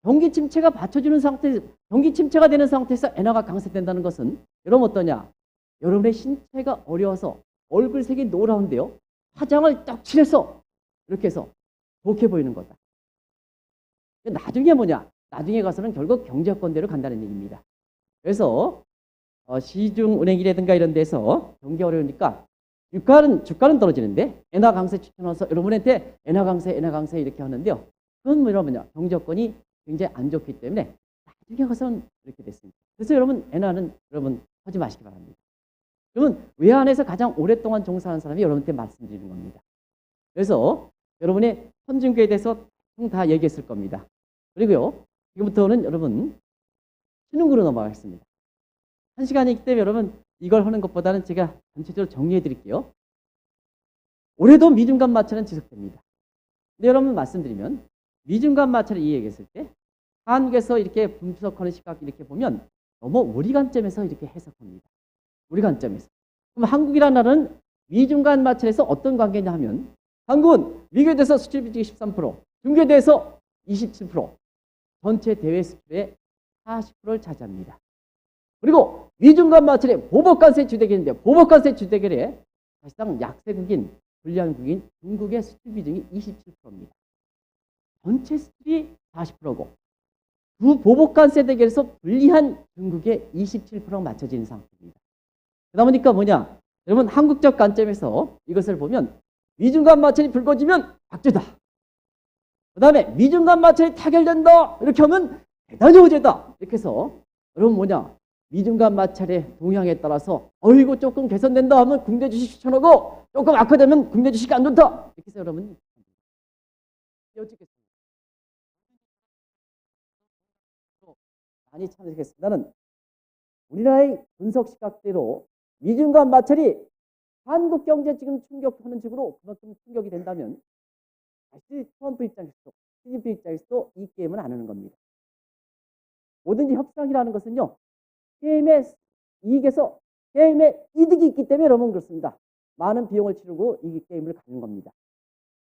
경기 침체가 받쳐주는 상태, 경기 침체가 되는 상태에서 엔화가 강세된다는 것은 여러분 어떠냐? 여러분의 신체가 어려워서 얼굴색이 노라운데요, 화장을 딱 칠해서 이렇게 해서 좋게 보이는 거다. 나중에 뭐냐? 나중에 가서는 결국 경제 여건대로 간다는 얘기입니다. 그래서 시중은행이라든가 이런 데서 경기 어려우니까 주가는 떨어지는데 엔화 강세 추천해서 여러분한테 엔화 강세 이렇게 하는데요. 그건 뭐냐면요, 경제 여건이 굉장히 안 좋기 때문에 나중에 가서는 이렇게 됐습니다. 그래서 여러분 엔화는 여러분 하지 마시기 바랍니다. 그러면 외환에서 가장 오랫동안 종사하는 사람이 여러분한테 말씀드리는 겁니다. 그래서 여러분의 선진국에 대해서 다 얘기했을 겁니다. 그리고요, 지금부터는 여러분 신흥국으로 넘어가겠습니다. 한 시간이기 때문에 여러분 이걸 하는 것보다는 제가 전체적으로 정리해 드릴게요. 올해도 미중 간 마찰은 지속됩니다. 근데 여러분 말씀드리면 미중 간 마찰을 이야기했을 때 한국에서 이렇게 분석하는 시각 이렇게 보면 너무 우리 관점에서 이렇게 해석합니다. 우리 관점에서. 그럼 한국이라는 나라는 미중 간 마찰에서 어떤 관계냐 하면, 한국은 미국에 대해서 수출 비중이 13%, 중국에 대해서 27%, 전체 대외 수출의 40%를 차지합니다. 그리고 미중 간 마찰에 보복관세 주대결인데, 보복관세 주대결에 사실상 약세국인, 불량국인 중국의 수출 비중이 27%입니다. 전체 수출이 40%고 두 보복관세 대결에서 불리한 중국에 27%가 맞춰지는 상태입니다. 그러다 보니까 뭐냐? 여러분 한국적 관점에서 이것을 보면 미중 간 마찰이 불거지면 악재다. 그 다음에 미중 간 마찰이 타결된다. 이렇게 하면 대단히 호재다. 이렇게 해서 여러분 뭐냐? 미중 간 마찰의 동향에 따라서 이거 조금 개선된다 하면 국내 주식 추천하고 조금 악화되면 국내 주식이 안 좋다. 이렇게 해서 여러분 많이 참여하겠습니다는 우리나라의 분석 시각대로 미중 간 마찰이 한국 경제 지금 충격하는 식으로 그만큼 충격이 된다면 다시 트럼프 입장에서도 시진핑 입장에서도 이 게임은 안 하는 겁니다. 뭐든지 협상이라는 것은요. 게임의 이익에서 게임의 이득이 있기 때문에 여러분 그렇습니다. 많은 비용을 치르고 이 게임을 가는 겁니다.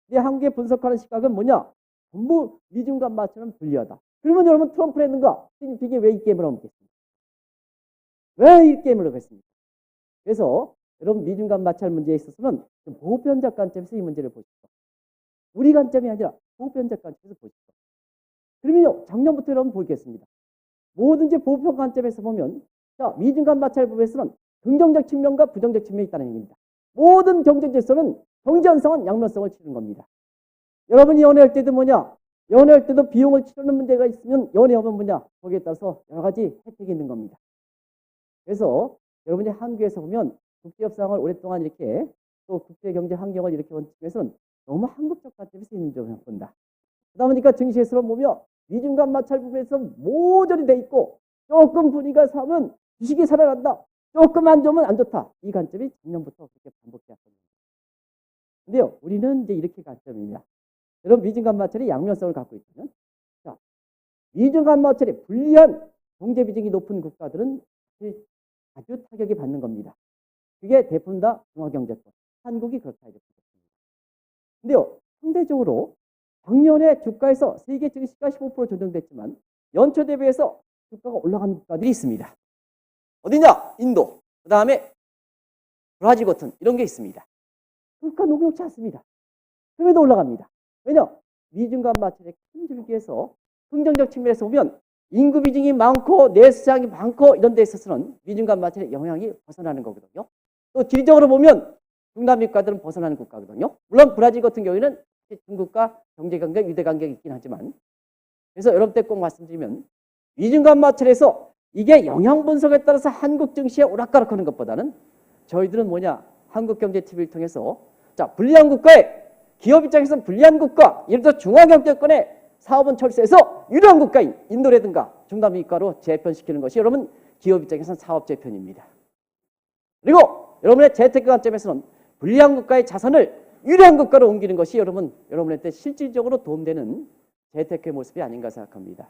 근데 한국의 분석하는 시각은 뭐냐? 전부 미중 간 마찰은 불리하다. 그러면 여러분 트럼프를 했는가? 시진핑이 왜 이 게임을 하고 있겠습니까? 왜 이 게임을 하고 있습니까? 그래서 여러분 미중 간 마찰 문제에 있어서는 보편적 관점에서 이 문제를 보십시오. 우리 관점이 아니라 보편적 관점에서 보십시오. 그러면요 작년부터 여러분 보겠습니다. 뭐든지 보편 관점에서 보면 자 미중 간 마찰 부분에서는 긍정적 측면과 부정적 측면이 있다는 얘기입니다. 모든 경제 질서는 경제 현상은 양면성을 치르는 겁니다. 여러분이 연애할 때도 뭐냐? 연애할 때도 비용을 치르는 문제가 있으면 연애하면 뭐냐? 거기에 따라서 여러 가지 혜택이 있는 겁니다. 그래서 여러분이 한국에서 보면 국제협상을 오랫동안 이렇게 또 국제경제 환경을 이렇게 본 측에서는 너무 한국적 관점에서 있는 점을 본다. 그러다 보니까 증시에서 보면 미중 간 마찰 부분에서 모조리 돼 있고 조금 분위기가 사면 주식이 살아난다. 조금 안 좋으면 안 좋다. 이 관점이 작년부터 그렇게 반복되었습니다. 근데요, 우리는 이제 이렇게 관점입니다. 여러분 미중 간 마찰이 양면성을 갖고 있다면 자, 미중 간 마찰이 불리한 경제 비중이 높은 국가들은 아주 타격이 받는 겁니다. 그게 대부분 다 중화경제권. 한국이 그렇다 이렇게 보겠습니다. 근데요, 상대적으로 작년에 주가에서 세계 증시가 15% 조정됐지만 연초 대비해서 주가가 올라간 국가들이 있습니다. 어디냐? 인도. 그 다음에 브라질 같은 이런 게 있습니다. 주가 녹록지 않습니다. 그럼에도 올라갑니다. 왜냐? 미중 간 마찰의 큰 줄기에서 긍정적 측면에서 보면 인구 비중이 많고 내수장이 많고 이런 데 있어서는 미중 간 마찰의 영향이 벗어나는 거거든요. 또 지리적으로 보면 중남미 국가들은 벗어나는 국가거든요. 물론 브라질 같은 경우에는 중국과 경제관계, 유대관계가 있긴 하지만 그래서 여러분 때 꼭 말씀드리면 미중 간 마찰에서 이게 영향 분석에 따라서 한국 증시에 오락가락하는 것보다는 저희들은 뭐냐? 한국경제TV를 통해서 자 불리한 국가에 기업 입장에서는 불리한 국가 예를 들어 중화경제권의 사업은 철수해서 유리한 국가인 인도라든가 중남미 국가로 재편시키는 것이 여러분 기업 입장에서는 사업 재편입니다. 그리고 여러분의 재테크 관점에서는 불리한 국가의 자산을 유리한 국가로 옮기는 것이 여러분한테 실질적으로 도움되는 재테크의 모습이 아닌가 생각합니다.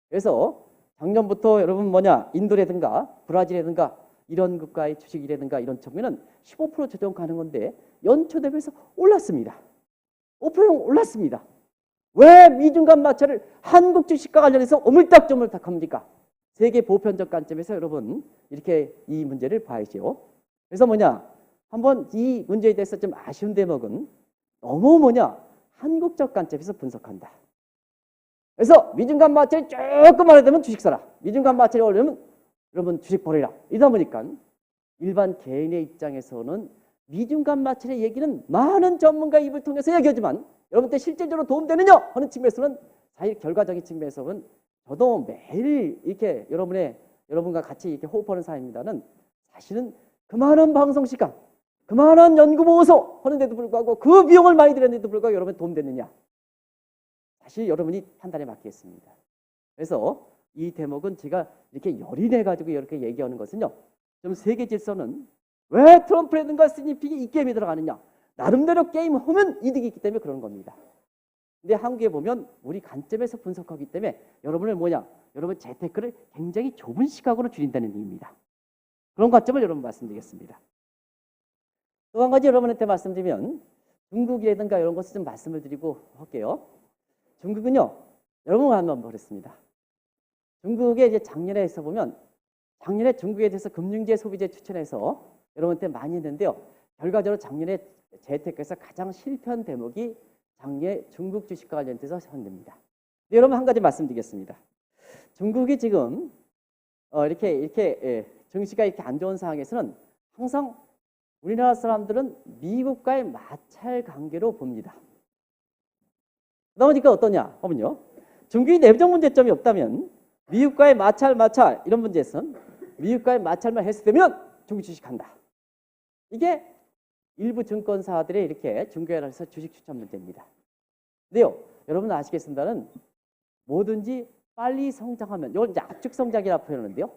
그래서 작년부터 여러분 뭐냐 인도라든가 브라질이라든가 이런 국가의 주식이라든가 이런 측면은 15% 조정 가는 건데 연초 대비해서 올랐습니다. 5% 올랐습니다. 왜 미중 간 마찰을 한국 주식과 관련해서 오물딱저물딱 합니까? 세계 보편적 관점에서 여러분 이렇게 이 문제를 봐야죠. 그래서 뭐냐 한번 이 문제에 대해서 좀 아쉬운 대목은 너무 뭐냐 한국적 관점에서 분석한다. 그래서 미중 간 마찰이 조금 오래되면 주식 사라. 미중 간 마찰이 오래되면 여러분 주식 버리라. 이러다 보니까 일반 개인의 입장에서는 미중 간 마찰의 얘기는 많은 전문가 입을 통해서 얘기하지만 여러분한테 실질적으로 도움되느냐 하는 측면에서는 사실 결과적인 측면에서는 저도 매일 이렇게 여러분과 같이 이렇게 호흡하는 사람입니다는 사실은 그만한 방송 시간, 그만한 연구 보고서 하는데도 불구하고 그 비용을 많이 들였는데도 불구하고 여러분 도움됐느냐? 사실 여러분이 판단에 맡기겠습니다. 그래서 이 대목은 제가 이렇게 열이 내가지고 이렇게 얘기하는 것은요. 좀 세계 질서는 왜 트럼프라든가 시진핑이 이 게임에 들어가느냐? 나름대로 게임하면 이득이 있기 때문에 그런 겁니다. 근데 한국에 보면 우리 관점에서 분석하기 때문에 여러분은 뭐냐? 여러분 재테크를 굉장히 좁은 시각으로 줄인다는 얘기입니다. 그런 관점을 여러분 말씀드리겠습니다. 또 한 가지 여러분한테 말씀드리면 중국이라든가 이런 것을 좀 말씀을 드리고 할게요. 중국은요. 여러분 한번 보겠습니다. 중국에 이제 작년에 해서 보면 작년에 중국에 대해서 금융재 소비재 추천해서 여러분한테 많이 했는데요. 결과적으로 작년에 재테크에서 가장 실패한 대목이 작년에 중국 주식과 관련돼서 현대입니다. 여러분 한 가지 말씀드리겠습니다. 중국이 지금 이렇게 증시가 이렇게 안 좋은 상황에서는 항상 우리나라 사람들은 미국과의 마찰 관계로 봅니다. 그러니까 어떠냐 하면요. 중국이 내부적 문제점이 없다면 미국과의 마찰 이런 문제에서는 미국과의 마찰만 해소되면 중국 주식한다. 이게 일부 증권사들의 이렇게 중개라서 주식 추천 문제입니다. 근데요, 여러분 아시겠습니다는 뭐든지 빨리 성장하면 이걸 이제 압축 성장이라 표현하는데요.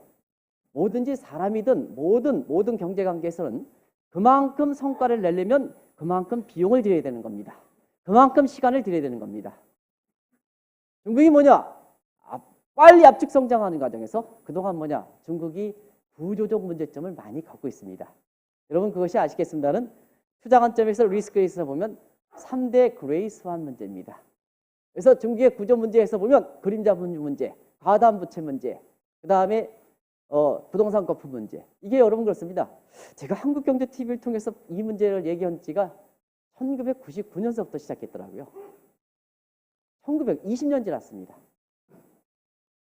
뭐든지 사람이든 모든 경제 관계에서는 그만큼 성과를 내려면 그만큼 비용을 들여야 되는 겁니다. 그만큼 시간을 들여야 되는 겁니다. 중국이 뭐냐? 빨리 압축 성장하는 과정에서 그동안 뭐냐? 중국이 구조적 문제점을 많이 겪고 있습니다. 여러분 그것이 아시겠습니다는 투자 관점에서 리스크에서 보면 3대 그레이스완 문제입니다. 그래서 중국의 구조 문제에서 보면 그림자 문제, 가담부채 문제, 그 다음에 부동산 거품 문제. 이게 여러분 그렇습니다. 제가 한국경제TV를 통해서 이 문제를 얘기한 지가 1999년서부터 시작했더라고요. 1920년 지났습니다.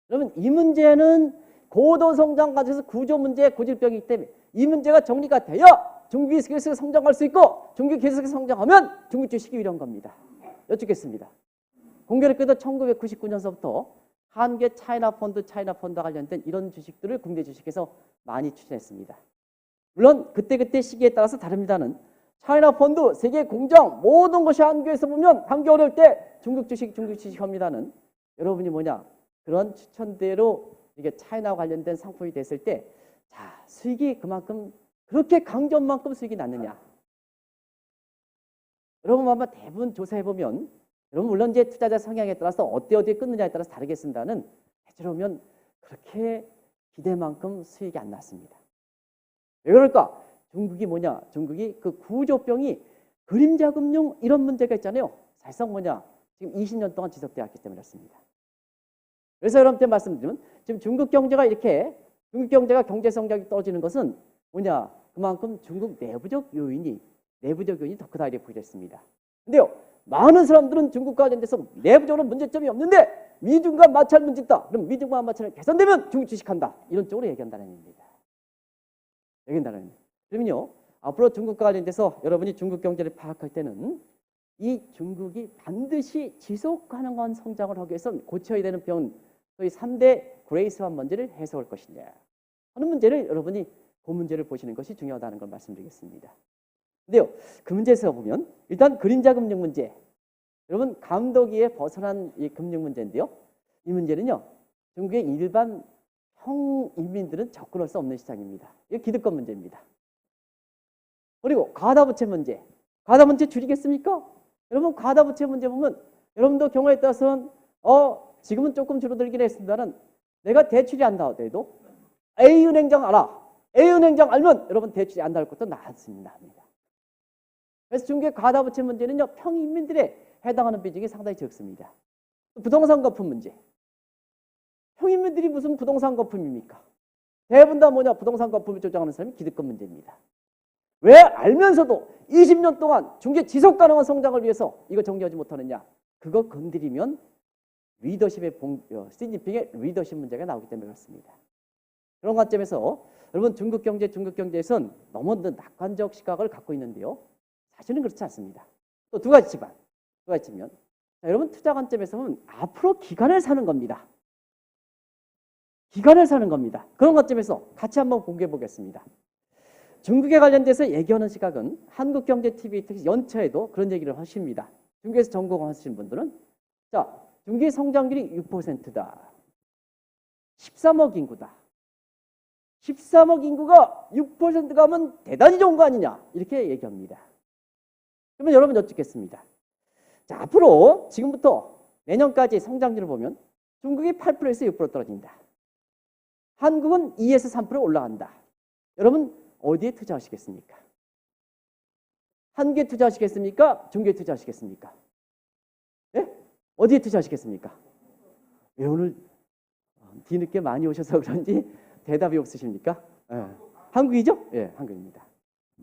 여러분 이 문제는 고도성장 과정에서 구조 문제, 고질병이기 때문에 이 문제가 정리가 돼야 중국이 계속 성장할 수 있고 중국이 계속 성장하면 중국 주식이 이런 겁니다. 여쭙겠습니다. 공교롭게도 1999년서부터 한국의 차이나 펀드 관련된 이런 주식들을 국내 주식에서 많이 추천했습니다. 물론 그때 시기에 따라서 다릅니다는 차이나 펀드, 세계 공장 모든 것이 한국에서 보면 한국이 어려울 때 중국 주식 합니다는 여러분이 뭐냐 그런 추천대로 이게 차이나 관련된 상품이 됐을 때 자, 수익이 그만큼 그렇게 강조만큼 수익이 났느냐? 여러분 아마 대부분 조사해 보면 여러분 물론 이제 투자자 성향에 따라서 어디에 끊느냐에 따라서 다르겠습니다는 대체로 보면 그렇게 기대만큼 수익이 안 났습니다. 왜 그럴까? 중국이 뭐냐? 중국이 그 구조병이 그림자 금융 이런 문제가 있잖아요. 사실상 뭐냐? 지금 20년 동안 지속되어 왔기 때문에 그렇습니다. 그래서 여러분한테 말씀드리면 지금 중국 경제가 경제 성장이 떨어지는 것은 뭐냐? 그만큼 중국 내부적 요인이 더 크다 이렇게 보겠습니다. 근데요, 많은 사람들은 중국과 관련돼서 내부적으로 문제점이 없는데 미중과 마찰 문제 있다. 그럼 미중과 마찰이 개선되면 중국 주식한다. 이런 쪽으로 얘기한다는 얘기입니다. 그러면요, 앞으로 중국과 관련돼서 여러분이 중국 경제를 파악할 때는 이 중국이 반드시 지속 가능한 성장을 하기 위해서는 고쳐야 되는 병은 소위 3대 그레이스완 문제를 해소할 것이냐 하는 문제를 여러분이 그 문제를 보시는 것이 중요하다는 걸 말씀드리겠습니다. 근데요, 그 문제에서 보면 일단 그림자 금융 문제, 여러분 감독위에 벗어난 이 금융 문제인데요. 이 문제는요, 중국의 일반 평인민들은 접근할 수 없는 시장입니다. 이거 기득권 문제입니다. 그리고 가다부채 문제, 가다부채 줄이겠습니까? 여러분 가다부채 문제 보면 여러분도 경우에 따라서는 지금은 조금 줄어들긴 했습니다만 내가 대출이 안 나오더라도 A은행장 알아. A은행장 알면 여러분 대출이 안 나올 것도 나왔습니다. 그래서 중국의 가다부채 문제는요, 평인민들에 해당하는 비중이 상당히 적습니다. 부동산 거품 문제. 평인민들이 무슨 부동산 거품입니까? 대부분 다 뭐냐? 부동산 거품을 조장하는 사람이 기득권 문제입니다. 왜 알면서도 20년 동안 중국의 지속 가능한 성장을 위해서 이거 정리하지 못하느냐? 그거 건드리면 시진핑의 리더십 문제가 나오기 때문에 그렇습니다. 그런 관점에서 여러분 중국 경제에서는 너무 낙관적 시각을 갖고 있는데요. 사실은 그렇지 않습니다. 또 두 가지면 여러분 투자 관점에서 보면 앞으로 기간을 사는 겁니다. 그런 관점에서 같이 한번 공개해 보겠습니다. 중국에 관련돼서 얘기하는 시각은 한국경제TV 특히 연차에도 그런 얘기를 하십니다. 중국에서 전공하시는 분들은 자, 중국의 성장률이 6%다. 13억 인구다. 13억 인구가 6%가 하면 대단히 좋은 거 아니냐 이렇게 얘기합니다. 그러면 여러분 여쭙겠습니다. 자, 앞으로 지금부터 내년까지 성장률을 보면 중국이 8%에서 6% 떨어진다. 한국은 2에서 3% 올라간다. 여러분 어디에 투자하시겠습니까? 한국에 투자하시겠습니까? 중국에 투자하시겠습니까? 네? 어디에 투자하시겠습니까? 왜 오늘 뒤늦게 많이 오셔서 그런지 대답이 없으십니까? 네. 한국이죠? 예, 네, 한국입니다.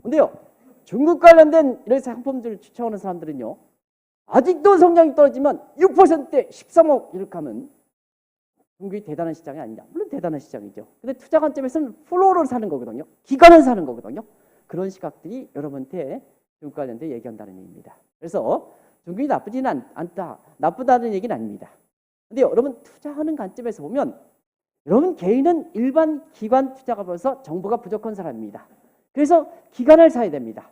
근데요, 중국 관련된 이런 상품들을 추천하는 사람들은요, 아직도 성장이 떨어지면 6%대 13억 이렇게 하면 중국이 대단한 시장이 아니냐. 물론 대단한 시장이죠. 근데 투자 관점에서는 플로를 사는 거거든요. 기간을 사는 거거든요. 그런 시각들이 여러분한테 중국 관련된 얘기한다는 얘기입니다. 그래서 중국이 나쁘지는 않다. 나쁘다는 얘기는 아닙니다. 근데 여러분 투자하는 관점에서 보면 여러분 개인은 일반 기관 투자가 벌써 정보가 부족한 사람입니다. 그래서 기관을 사야 됩니다.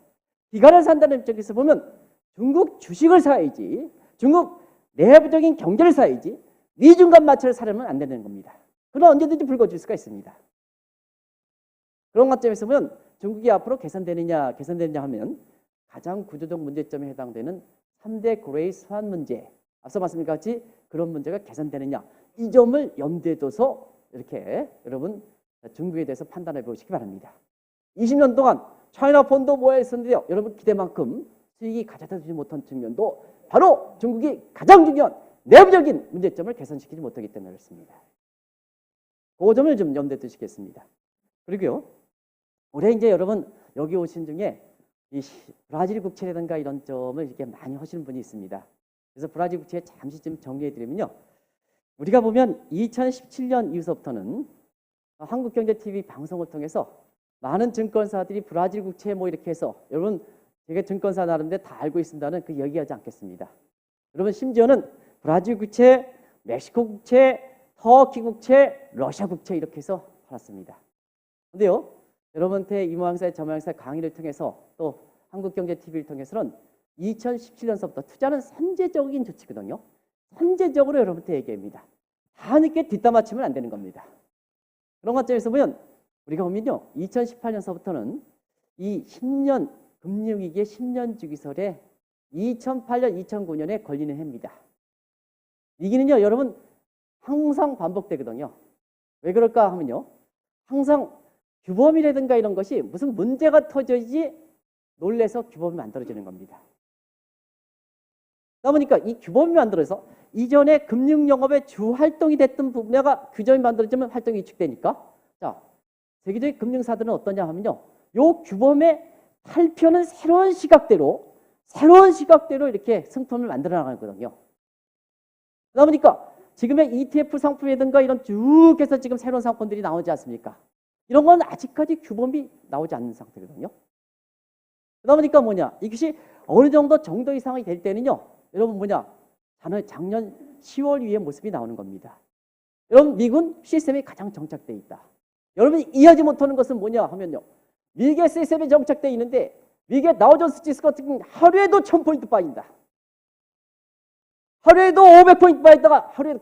기관을 산다는 입장에서 보면 중국 주식을 사야지, 중국 내부적인 경제를 사야지 미중간 마찰을 사려면 안 되는 겁니다. 그러나 언제든지 불거질 수가 있습니다. 그런 관점에서 보면 중국이 앞으로 개선되느냐 하면 가장 구조적 문제점에 해당되는 3대 고래의 수환 문제, 앞서 말씀드린 같이 그런 문제가 개선되느냐, 이 점을 염두에 둬서 이렇게 여러분 중국에 대해서 판단해 보시기 바랍니다. 20년 동안 차이나 펀드 모아있었는데요. 여러분 기대만큼 수익이 가져다 주지 못한 측면도 바로 중국이 가장 중요한 내부적인 문제점을 개선시키지 못하기 때문에 그렇습니다. 그 점을 좀 염두에 두시겠습니다. 그리고요, 올해 이제 여러분 여기 오신 중에 이 브라질 국채라든가 이런 점을 이렇게 많이 하시는 분이 있습니다. 그래서 브라질 국채 잠시 좀 정리해 드리면요, 우리가 보면 2017년 이후서부터는 한국경제TV 방송을 통해서 많은 증권사들이 브라질 국채 뭐 이렇게 해서, 여러분 제가 증권사 나름대로 다 알고 있습니다는 그 얘기하지 않겠습니다. 여러분 심지어는 브라질 국채, 멕시코 국채, 터키 국채, 러시아 국채 이렇게 해서 팔았습니다. 근데요, 여러분한테 이 모양새 저 모양새 강의를 통해서 또 한국경제TV를 통해서는 2017년서부터 투자는 선제적인 조치거든요. 선제적으로 여러분한테 얘기합니다. 다 늦게 뒷담 맞추면 안 되는 겁니다. 그런 관점에서 보면 우리가 보면요, 2018년서부터는 이 10년 금융위기의 10년 주기설에 2008년, 2009년에 걸리는 해입니다. 위기는요, 여러분 항상 반복되거든요. 왜 그럴까 하면요, 항상 규범이라든가 이런 것이 무슨 문제가 터져야지 놀래서 규범이 만들어지는 겁니다. 그러다 보니까 이 규범이 만들어서 이전에 금융영업의 주 활동이 됐던 분야가 규정이 만들어지면 활동이 위축되니까, 자, 세계적인 금융사들은 어떠냐 하면요, 요 규범에 탈피하는 새로운 시각대로 이렇게 상품을 만들어 나가거든요. 그러다 보니까 지금의 ETF 상품이라든가 이런 쭉 해서 지금 새로운 상품들이 나오지 않습니까? 이런 건 아직까지 규범이 나오지 않는 상태거든요. 그러다 보니까 뭐냐, 이것이 어느 정도 이상이 될 때는요, 여러분 뭐냐, 작년 10월 이후의 모습이 나오는 겁니다. 여러분 미군 시스템이 가장 정착되어 있다. 여러분이 이해하지 못하는 것은 뭐냐 하면요, 미국의 시스템이 정착되어 있는데 미국의 다우존스 지수 같은 경우는 하루에도 1000포인트 빠진다. 하루에도 500포인트 빠졌다가 하루에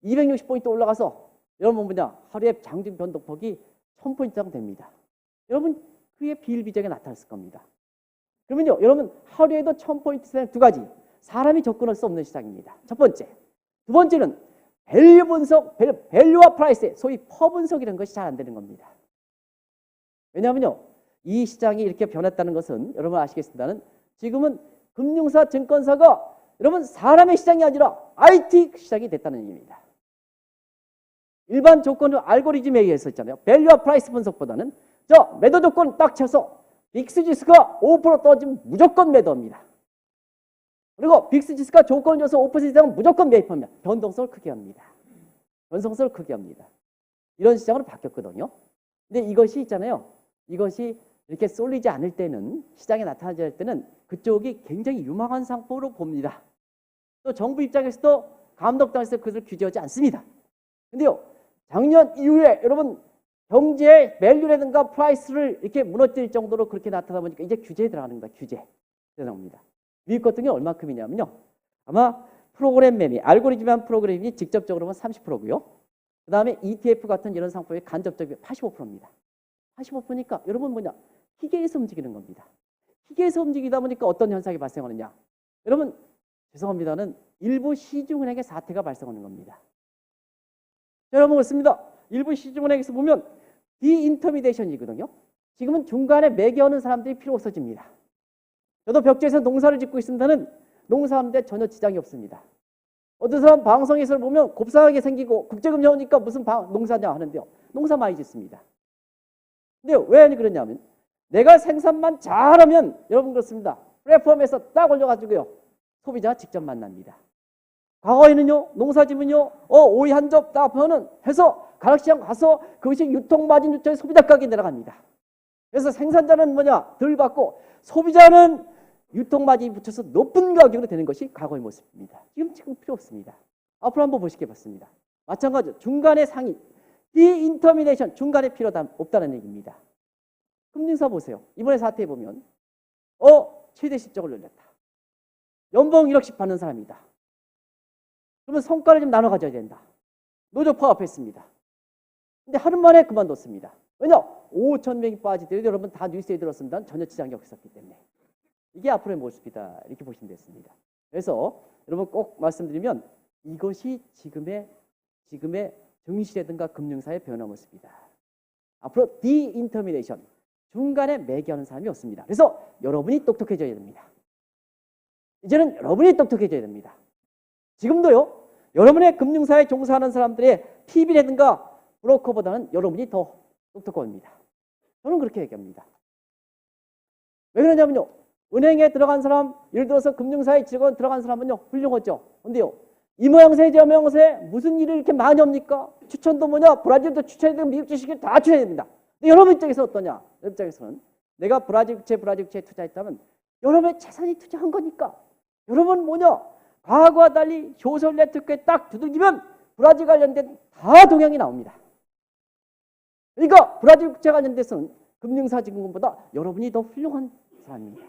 260포인트 올라가서 여러분 뭐냐, 하루에 장중 변동폭이 1000포인트 이상 됩니다. 여러분 그게 비일비재하게 나타났을 겁니다. 그러면요, 여러분 하루에도 1000포인트 두 가지, 사람이 접근할 수 없는 시장입니다. 첫 번째. 두 번째는 밸류 분석, 밸류와 프라이스, 소위 퍼 분석이라는 것이 잘 안 되는 겁니다. 왜냐하면요, 이 시장이 이렇게 변했다는 것은 여러분 아시겠습니다는 지금은 금융사, 증권사가 여러분 사람의 시장이 아니라 IT 시장이 됐다는 얘기입니다. 일반 조건은 알고리즘에 의해서 있잖아요. 밸류와 프라이스 분석보다는 저 매도 조건 딱 쳐서 빅스 지수가 5% 떨어지면 무조건 매도합니다. 그리고 빅스 지수가 조건을 줘서 5% 이상은 무조건 매입합니다. 변동성을 크게 합니다. 변동성을 크게 합니다. 이런 시장으로 바뀌었거든요. 근데 이것이 있잖아요, 이것이 이렇게 쏠리지 않을 때는, 시장에 나타나지 않을 때는 그쪽이 굉장히 유망한 상품으로 봅니다. 또 정부 입장에서도 감독당에서 그것을 규제하지 않습니다. 근데요, 작년 이후에 여러분 경제의 밸류라든가 프라이스를 이렇게 무너뜨릴 정도로 그렇게 나타나 보니까 이제 규제에 들어가는 겁니다. 규제 들어갑니다. 미국 같은 경우 얼마큼이냐면요, 아마 프로그램 매매, 알고리즘한 프로그램이 직접적으로 보면 30%고요. 그 다음에 ETF 같은 이런 상품이 간접적으로 85%입니다. 85%니까 여러분 뭐냐, 기계에서 움직이는 겁니다. 기계에서 움직이다 보니까 어떤 현상이 발생하느냐, 여러분 죄송합니다는 일부 시중은행의 사태가 발생하는 겁니다. 여러분 그렇습니다. 일부 시중은행에서 보면 디인터미데이션이거든요. 지금은 중간에 매개하는 사람들이 필요 없어집니다. 저도 벽지에서 농사를 짓고 있습니다는 농사하는데 전혀 지장이 없습니다. 어떤 사람 방송에서 보면 곱상하게 생기고 국제금융 오니까 무슨 농사냐 하는데요, 농사 많이 짓습니다. 근데 왜 그러냐면 내가 생산만 잘하면 여러분 그렇습니다. 플랫폼에서 딱 올려가지고요, 소비자가 직접 만납니다. 과거에는요, 농사지면요, 오이 한 접 따면은 해서 가락시장 가서 그것이 유통마진 유통에 소비자 가격이 내려갑니다. 그래서 생산자는 뭐냐, 덜 받고 소비자는 유통마진이 붙여서 높은 가격으로 되는 것이 과거의 모습입니다. 지금 필요 없습니다. 앞으로 한번 보시게 봤습니다. 마찬가지로 중간의 상인, 디인터미네이션, 중간에 필요 없다는 얘기입니다. 금융사 보세요. 이번에 사태에 보면 최대 실적을 늘렸다. 연봉 1억씩 받는 사람이다. 그러면 성과를 좀 나눠 가져야 된다. 노조 파업했습니다. 근데 하루 만에 그만뒀습니다. 왜냐? 5천 명이 빠지더라도 여러분 다 뉴스에 들었습니다. 전혀 지장이 없었기 때문에. 이게 앞으로의 모습이다. 이렇게 보시면 됐습니다. 그래서 여러분 꼭 말씀드리면 이것이 지금의 증시라든가 금융사의 변화 모습이다. 앞으로 디인터미네이션, 중간에 매개하는 사람이 없습니다. 그래서 여러분이 똑똑해져야 됩니다. 이제는 여러분이 똑똑해져야 됩니다. 지금도요, 여러분의 금융사에 종사하는 사람들의 PB라든가 브로커보다는 여러분이 더 똑똑합니다. 저는 그렇게 얘기합니다. 왜 그러냐면요, 은행에 들어간 사람, 예를 들어서 금융사에 직원 들어간 사람은요, 훌륭하죠. 근데요, 이 모양새 저 모양새 무슨 일이 이렇게 많이 옵니까? 추천도 뭐냐, 브라질도 추천해야 되고 미국 주식을 다 추천해야 됩니다. 근데 여러분 입장에서 어떠냐? 여러분 입장에서는 내가 브라질 국채에 투자했다면 여러분의 재산이 투자한 거니까 여러분 뭐냐, 과거와 달리 소셜 네트워크에 딱 두들기면 브라질 관련된 다 동향이 나옵니다. 그러니까 브라질 국채 관련돼서는 금융사 직원보다 여러분이 더 훌륭한 사람입니다.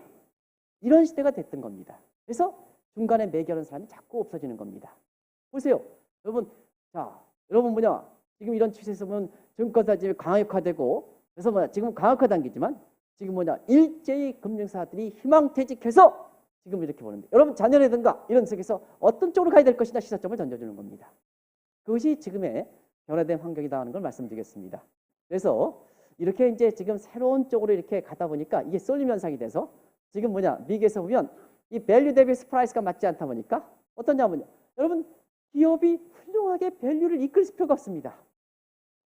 이런 시대가 됐던 겁니다. 그래서 중간에 매개하는 사람이 자꾸 없어지는 겁니다. 보세요. 여러분 뭐냐, 지금 이런 추세에서 보면 증권사 지금 강력화되고, 그래서 뭐냐, 지금 강력화 단계지만 지금 뭐냐, 일제히 금융사들이 희망퇴직해서 지금 이렇게 보는데, 여러분 자녀라든가 이런 속에서 어떤 쪽으로 가야 될 것이냐 시사점을 던져주는 겁니다. 그것이 지금의 변화된 환경이다 하는 걸 말씀드리겠습니다. 그래서 이렇게 이제 지금 새로운 쪽으로 이렇게 가다 보니까 이게 쏠림 현상이 돼서 지금 뭐냐, 미국에서 보면 이 밸류 대비 프라이스가 맞지 않다 보니까 어떠냐면요, 여러분 기업이 훌륭하게 밸류를 이끌 필요가 없습니다.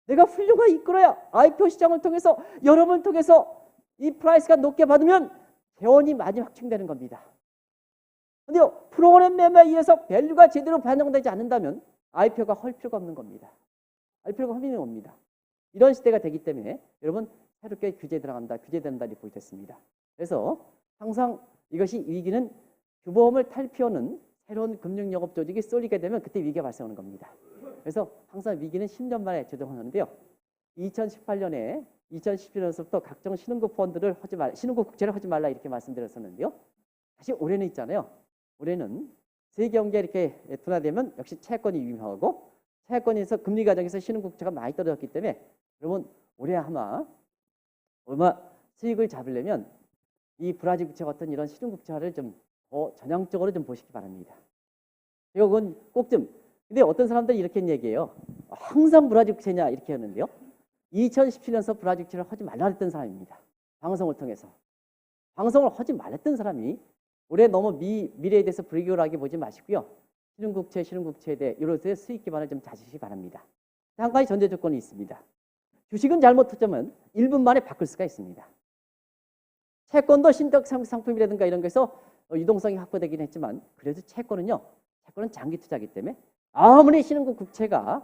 내가 훌륭하게 이끌어야 IPO 시장을 통해서 여러분을 통해서 이 프라이스가 높게 받으면 재원이 많이 확충되는 겁니다. 근데요, 프로그램 매매에 의해서 밸류가 제대로 반영되지 않는다면 IPO가 할 필요가 없는 겁니다. IPO가 없는 겁니다. 이런 시대가 되기 때문에 여러분 새롭게 규제 들어간다, 규제된다 이렇게 보겠습니다. 그래서 항상 이것이 위기는 규범을 탈피하는 새로운 금융영업 조직이 쏠리게 되면 그때 위기가 발생하는 겁니다. 그래서 항상 위기는 10년 만에 조정하는데요. 2018년에 2017년부터 각종 신흥국 펀드를 하지 말라, 신흥국 국채를 하지 말라 이렇게 말씀드렸었는데요. 사실 올해는 있잖아요. 올해는 세계 경기가 이렇게 둔화되면 역시 채권이 유명하고, 채권에서 금리 과정에서 신흥국채가 많이 떨어졌기 때문에 여러분 올해 아마 수익을 잡으려면 이 브라질 국채 같은 이런 신흥국채를 좀 더 전향적으로 좀 보시기 바랍니다. 이건 꼭 좀, 근데 어떤 사람들이 이렇게 얘기해요. 항상 브라질 국채냐 이렇게 하는데요. 2017년서 브라질 국채를 하지 말라 했던 사람입니다. 방송을 통해서. 방송을 하지 말랬던 사람이 올해 너무 미래에 대해서 불교하게 보지 마시고요. 신흥국채에 대해 이런 데 수익 기반을 좀 찾으시기 바랍니다. 한 가지 전제 조건이 있습니다. 주식은 잘못 투자하면 1분 만에 바꿀 수가 있습니다. 채권도 신적 상품이라든가 이런 거에서 유동성이 확보되긴 했지만 그래도 채권은 장기 투자이기 때문에 아무리 신흥국 국채가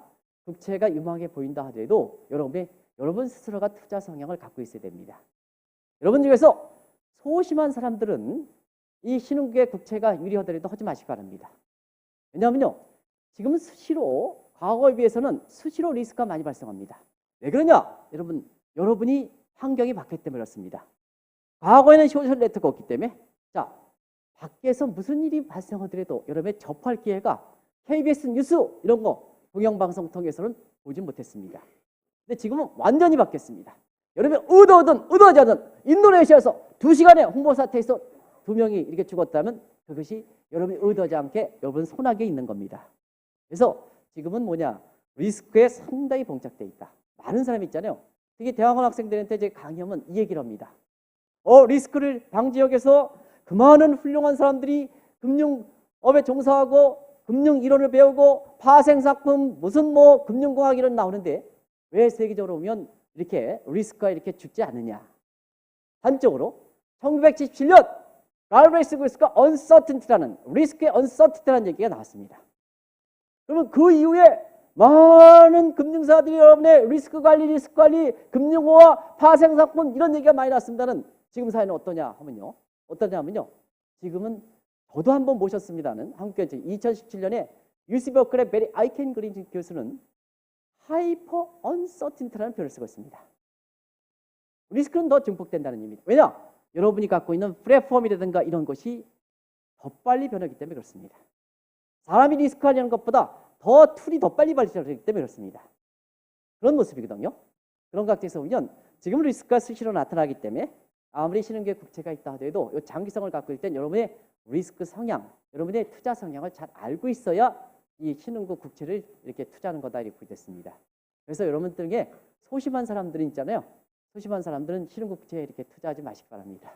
유망해 보인다 하더라도 여러분 스스로가 투자 성향을 갖고 있어야 됩니다. 여러분 중에서 소심한 사람들은 이 신흥국의 국채가 유리하더라도 하지 마시기 바랍니다. 왜냐하면요, 지금 수시로 과거에 비해서는 수시로 리스크가 많이 발생합니다. 왜 그러냐? 여러분이 환경이 바뀌기 때문에 그렇습니다. 과거에는 소셜 네트워크가 없기 때문에 밖에서 무슨 일이 발생하더라도 여러분의 접할 기회가 KBS 뉴스 이런 거 동영방송 통해서는 보지 못했습니다. 근데 지금은 완전히 바뀌었습니다. 여러분 의도하지 않은 인도네시아에서 2시간에 홍보 사태에서 2명이 이렇게 죽었다면 그것이 여러분이 의도하지 않게 여러분 손아귀에 있는 겁니다. 그래서 지금은 리스크에 상당히 봉착되어 있다. 많은 사람이 있잖아요. 특히 대학원 학생들한테 제 강의하면 이 얘기를 합니다. 리스크를 방지역에서 그 많은 훌륭한 사람들이 금융업에 종사하고 금융 이론을 배우고 파생상품 무슨 금융공학 이론 나오는데 왜 세계적으로 보면 이렇게 리스크가 이렇게 죽지 않느냐. 한쪽으로 1977년 갈브레이스 리스크가 언서튼티라는 리스크의 언서튼티라는 얘기가 나왔습니다. 그러면 그 이후에 많은 금융사들이 여러분의 리스크 관리, 금융호화, 파생상품 이런 얘기가 많이 났습니다는 지금 사회는 어떠냐 하면요. 지금은 저도 한번 모셨습니다는 한국경제 2017년에 UC 버클의 베리 아이켄 그린 교수는 하이퍼 언서틴트라는 표현을 쓰고 있습니다. 리스크는 더 증폭된다는 의미입니다. 왜냐? 여러분이 갖고 있는 플랫폼이라든가 이런 것이 더 빨리 변하기 때문에 그렇습니다. 사람이 리스크하려는 것보다 더 툴이 더 빨리 발전하기 때문에 그렇습니다. 그런 모습이거든요. 그런 각도에서 보면 지금 리스크가 수시로 나타나기 때문에 아무리 신흥계 국채가 있다 하더라도 이 장기성을 갖고 있을 땐 여러분의 리스크 성향, 여러분의 투자 성향을 잘 알고 있어야 이 신흥국 국채를 이렇게 투자하는 거다 이렇게 됐습니다. 그래서 여러분들에게 소심한 사람들이 있잖아요. 소심한 사람들은 신흥국 국채에 이렇게 투자하지 마시기 바랍니다.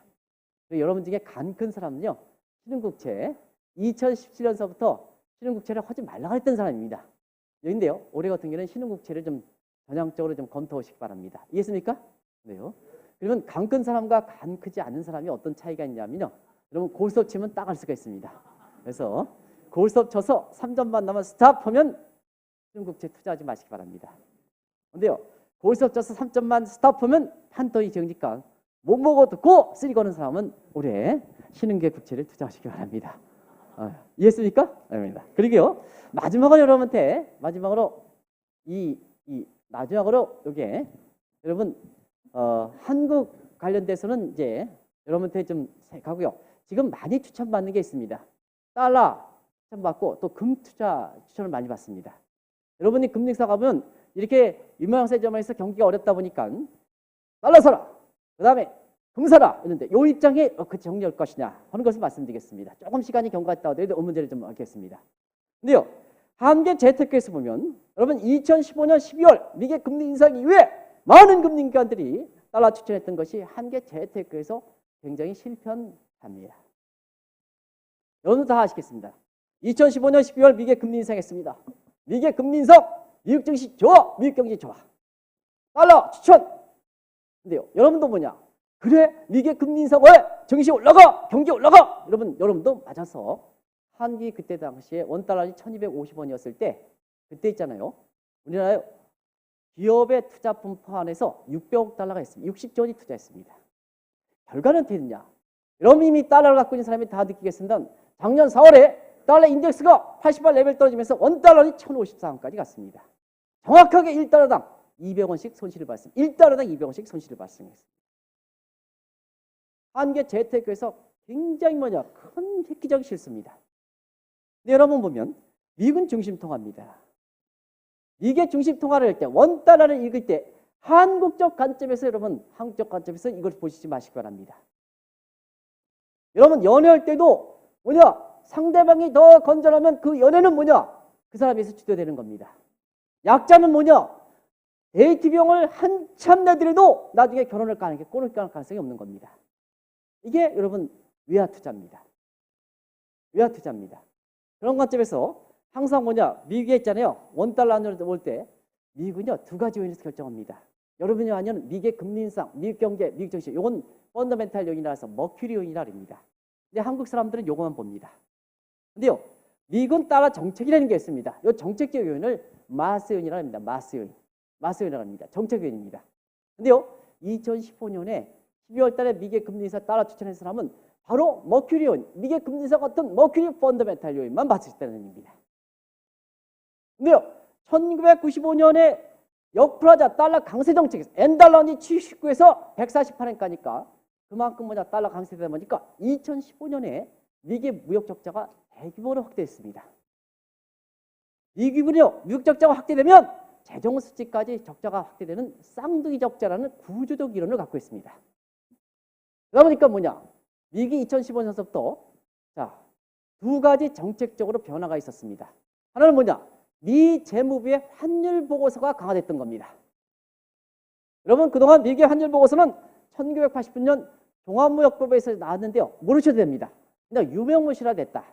그리고 여러분 중에 간 큰 사람은요, 신흥국채 2017년서부터 신흥국채를 하지 말라고 했던 사람입니다. 여기인데요. 올해 같은 경우는 신흥국채를 좀 전향적으로 좀 검토하시기 바랍니다. 이해했습니까? 네요. 그러면 간 큰 사람과 간 크지 않은 사람이 어떤 차이가 있냐면요. 여러분 골수업 치면 딱 알 수가 있습니다. 그래서 골수업 쳐서 3점만 나면 스탑하면 신흥국채 투자하지 마시기 바랍니다. 근데요. 골수업 쳐서 3점만 스탑하면 판도이 적으니까 못 먹어 듣고 쓰리 거는 사람은 올해 신흥계 국채를 투자하시기 바랍니다. 이해했습니까? 아닙니다. 그리고요. 마지막으로 여러분한테 마지막으로 마지막으로 요게 여러분 한국 관련돼서는 이제 여러분한테 좀 가고요. 지금 많이 추천받는 게 있습니다. 달러 추천받고 또 금 투자 추천을 많이 받습니다. 여러분이 금융사 가면 이렇게 유명한 세점에서 경기가 어렵다 보니까 달러 사라, 그 다음에 금 사라 이런데 요 입장에 그 정리할 것이냐 하는 것을 말씀드리겠습니다. 조금 시간이 경과했다 하더라도 문제를 좀 하겠습니다. 근데요, 한계 재테크에서 보면 여러분 2015년 12월 미국 금리 인상 이후에 많은 금융기관들이 달러 추천했던 것이 한계 재테크에서 굉장히 실패합니다. 여러분 다 아시겠습니다. 2015년 12월 미국 금리 인상했습니다. 미국 금리 인상, 미국 증시 좋아, 미국 경기 좋아. 달러 추천. 근데요, 여러분도 뭐냐? 그래, 미국 금리 인상 왜? 증시 올라가, 경기 올라가. 여러분도 맞아서 한기 그때 당시에 원달러이 1250원이었을 때 그때 있잖아요. 우리나라에 기업의 투자 분포 안에서 600억 달러가 있습니다. 60조 원이 투자했습니다. 결과는 어떻게 됐냐? 여러분 이미 달러를 갖고 있는 사람이 다 느끼겠습니다. 작년 4월에 달러 인덱스가 88 레벨 떨어지면서 원달러이 1054원까지 갔습니다. 정확하게 1달러당 200원씩 손실을 발생. 1달러당 200원씩 손실을 발생했습니다. 한계 재테크에서 굉장히 큰 획기적인 실수입니다. 근데 여러분 보면 미국은 중심통화입니다. 미국의 중심통화를 할 때 원달러를 읽을 때 한국적 관점에서 한국적 관점에서 이걸 보시지 마시기 바랍니다. 여러분 연애할 때도 상대방이 더 건전하면 그 연애는 그 사람에서 주도되는 겁니다. 약자는 데이트 비용을 한참 내더라도 나중에 결혼을 꼴을 까는 가능성이 없는 겁니다. 이게 여러분 외화 투자입니다. 외화 투자입니다. 그런 관점에서 항상 미국에 있잖아요. 원달러 안으로 올 때 미국은요 2가지 요인에서 결정합니다. 여러분이 아니면 미국의 금리 인상, 미국 경제, 미국 정시 이건 펀더멘탈 요인이라서 머큐리 요인이라 합니다. 근데 한국 사람들은 요것만 봅니다. 근데요 미국은 달러 정책이라는 게 있습니다. 이 정책적 요인을 마스 요인이라 합니다. 마스 요인이라 합니다. 정책 요인입니다. 근데요 2015년에 12월 달에 미국의 금리 인상 달러 추천한 사람은 바로 머큐리 요인, 미국의 금리 인상 같은 머큐리 펀더멘탈 요인만 봤을 때는 입니다. 근데요 1995년에 역플라자 달러 강세 정책에서 N달러니 79에서 148엔 가니까 그만큼 달러 강세되다 보니까 2015년에 미국의 무역 적자가 대규모로 확대했습니다. 미국은요 무역 적자가 확대되면 재정 수치까지 적자가 확대되는 쌍둥이 적자라는 구조적 이론을 갖고 있습니다. 그러다 보니까 미국이 2015년서부터 2가지 정책적으로 변화가 있었습니다. 하나는 미 재무부의 환율 보고서가 강화됐던 겁니다. 여러분 그동안 미국의 환율 보고서는 1980년 종합무역법에서 나왔는데요. 모르셔도 됩니다. 그냥 유명무실화 됐다.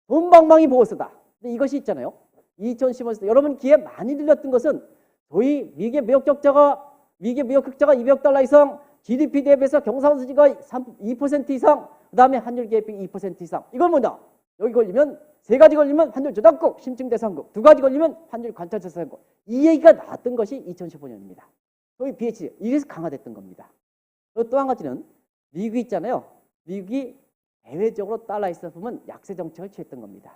돈방망이 보고서다. 근데 이것이 있잖아요. 2015년에서 여러분 귀에 많이 들렸던 것은 소위 미국의 무역 흑자가 200달러 이상, GDP 대비해서 경상수지가 2% 이상, 그 다음에 환율 개입이 2% 이상. 이건 여기 걸리면 세 가지 걸리면 환율 조작국, 심층 대상국, 두 가지 걸리면 환율 관찰 대상국. 이 얘기가 나왔던 것이 2015년입니다. 소위 BH 이래서 강화됐던 겁니다. 또 한 가지는 미국이 있잖아요. 미국이 대외적으로 달러에 있어 보면 약세 정책을 취했던 겁니다.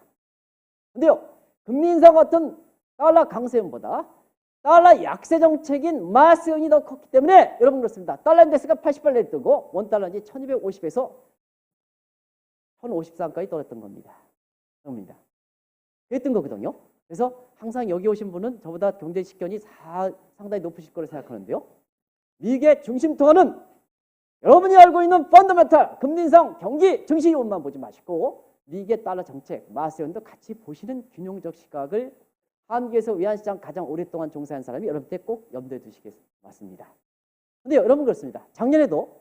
근데요, 금리 인상 같은 달러 강세음보다 달러 약세 정책인 마스연이 더 컸기 때문에 여러분 그렇습니다. 달러 인덱스가 88에 뜨고 원달러인지 1250에서 1053까지 떨어졌던 겁니다. 그랬던 거거든요. 그래서 항상 여기 오신 분은 저보다 경제 식견이 상당히 높으실 거로 생각하는데요. 미국의 중심통화는 여러분이 알고 있는 펀더멘탈, 금리 인상, 경기, 증시 요인만 보지 마시고 미국의 달러 정책, 마스연도 같이 보시는 균형적 시각을 한국에서 외환시장 가장 오랫동안 종사한 사람이 여러분께 꼭 염두에 두시기 맞습니다. 근데 여러분 그렇습니다. 작년에도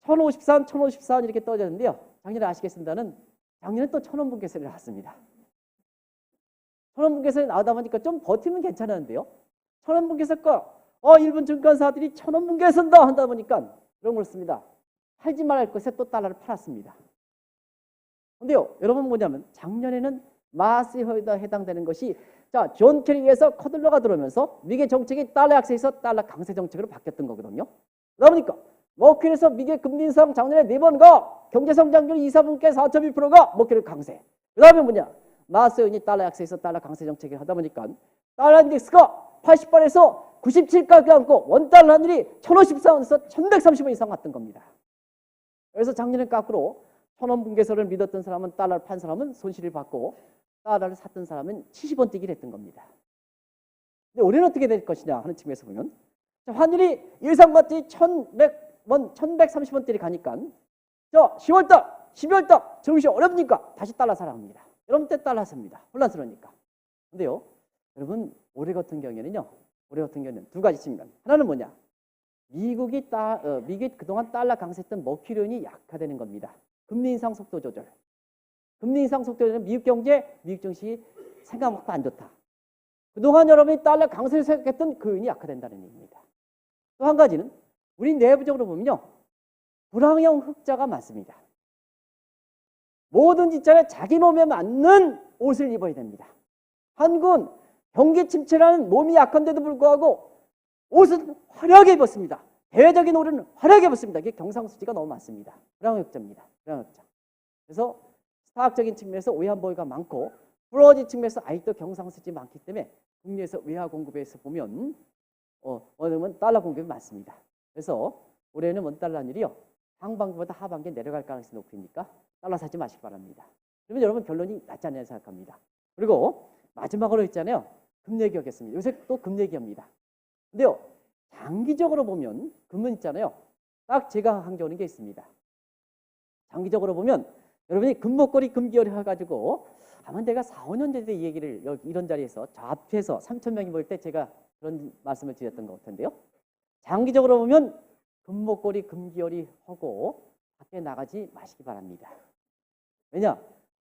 1053, 1054 이렇게 떨어졌는데요. 작년에 아시겠습니다는 작년에 또 천원분계선이 나왔습니다. 천원분계선이 나오다 보니까 좀 버티면 괜찮았는데요. 천원분계선과 일본 증권사들이 천원분계선다 한다 보니까 여러분 그렇습니다. 팔지 말할 것에 또 달러를 팔았습니다. 근데요, 여러분 뭐냐면 작년에는 마스허에다 해당되는 것이 존 캐리에서 커들러가 들어오면서 미국의 정책이 달러 약세에서 달러 강세 정책으로 바뀌었던 거거든요. 그러다 보니까 머큐리에서 미국의 금리 인상 작년에 4번가 경제 성장률 2, 4분기 4.1%가 머큐리 강세. 그 다음에 뭐냐? 마스연이 달러 약세에서 달러 강세 정책을 하다 보니까 달러 인덱스가 88에서 97까지 앉고 원달러 환율이 1054원에서 1130원 이상 갔던 겁니다. 그래서 작년에 거꾸로 천원분계선을 믿었던 사람은 달러를 판 사람은 손실을 받고 달러를 샀던 사람은 70원 뛰기를 했던 겁니다. 근데 올해는 어떻게 될 것이냐 하는 측면에서 보면 환율이 예상같이 1130원대를 가니까 10월달, 12월달 정시 어렵니까? 다시 달러 사라 합니다. 여러분 때 달러 삽니다. 혼란스러우니까. 근데요, 여러분 올해 같은 경우에는요, 두 가지 측면. 하나는 뭐냐? 미국이 그동안 달러 강세했던 머큐리온이 약화되는 겁니다. 금리 인상 속도 조절. 금리 인상 속도 조절은 미국 경제, 미국 증시 생각만큼 안 좋다. 그동안 여러분이 달러 강세를 생각했던 그 요인이 약화된다는 얘기입니다. 또 한 가지는 우리 내부적으로 보면요, 불황형 흑자가 많습니다. 모든 지자에 자기 몸에 맞는 옷을 입어야 됩니다. 한국은 경기 침체라는 몸이 약한데도 불구하고 옷은 화려하게 입었습니다. 대외적인 옷은 화려하게 입었습니다. 이게 경상수지가 너무 많습니다. 불황흑자입니다. 불황흑자. 그래서 사학적인 측면에서 외환보유가 많고 불어진 측면에서 아직도 경상수지 많기 때문에 국내에서 외화 공급에서 보면 어느 달러 공급이 많습니다. 그래서 올해는 원달러 환율이요, 상반기보다 하반기에 내려갈 가능성이 높으니까 달러 사지 마시기 바랍니다. 그러면 여러분 결론이 낫지 않냐 생각합니다. 그리고 마지막으로 있잖아요, 금리기였습니다. 요새 또 금리기입니다. 근데요, 장기적으로 보면 금은 있잖아요, 딱 제가 강조하는 게 있습니다. 장기적으로 보면 여러분이 금목걸이 금기열이 해가지고 아마 내가 4, 5년 전에 이 얘기를 이런 자리에서 저 앞에서 3,000명이 모일 때 제가 그런 말씀을 드렸던 것 같은데요. 장기적으로 보면 금목걸이 금기열이 하고 밖에 나가지 마시기 바랍니다. 왜냐?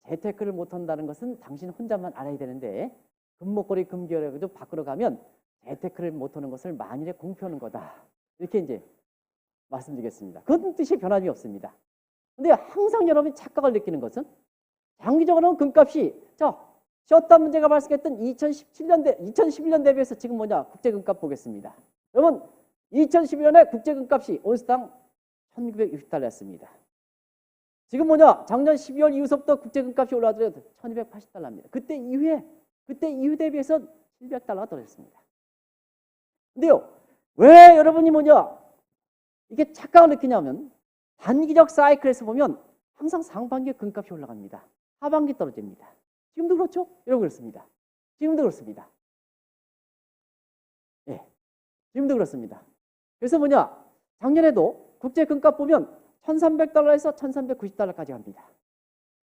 재테크를 못한다는 것은 당신 혼자만 알아야 되는데 금목걸이 금기열에도 밖으로 가면 재테크를 못하는 것을 만일에 공표하는 거다. 이렇게 이제 말씀드리겠습니다. 그런 뜻이 변함이 없습니다. 근데 항상 여러분이 착각을 느끼는 것은 장기적으로는 금값이 셧다운 문제가 발생했던 2011년 대비해서 지금 뭐냐? 국제금값 보겠습니다. 여러분 2011년에 국제금값이 온스당 1960달러였습니다. 지금 뭐냐? 작년 12월 이후부터 국제금값이 올라와서 1280달러입니다. 그때 이후 대비해서 700달러가 떨어졌습니다. 근데요, 왜 여러분이 뭐냐? 이게 착각을 느끼냐면 단기적 사이클에서 보면 항상 상반기에 금값이 올라갑니다. 하반기 떨어집니다. 지금도 그렇죠? 여러분 그렇습니다. 지금도 그렇습니다. 예, 지금도 그렇습니다. 그래서 뭐냐? 작년에도 국제 금값 보면 1,300달러에서 1,390달러까지 갑니다.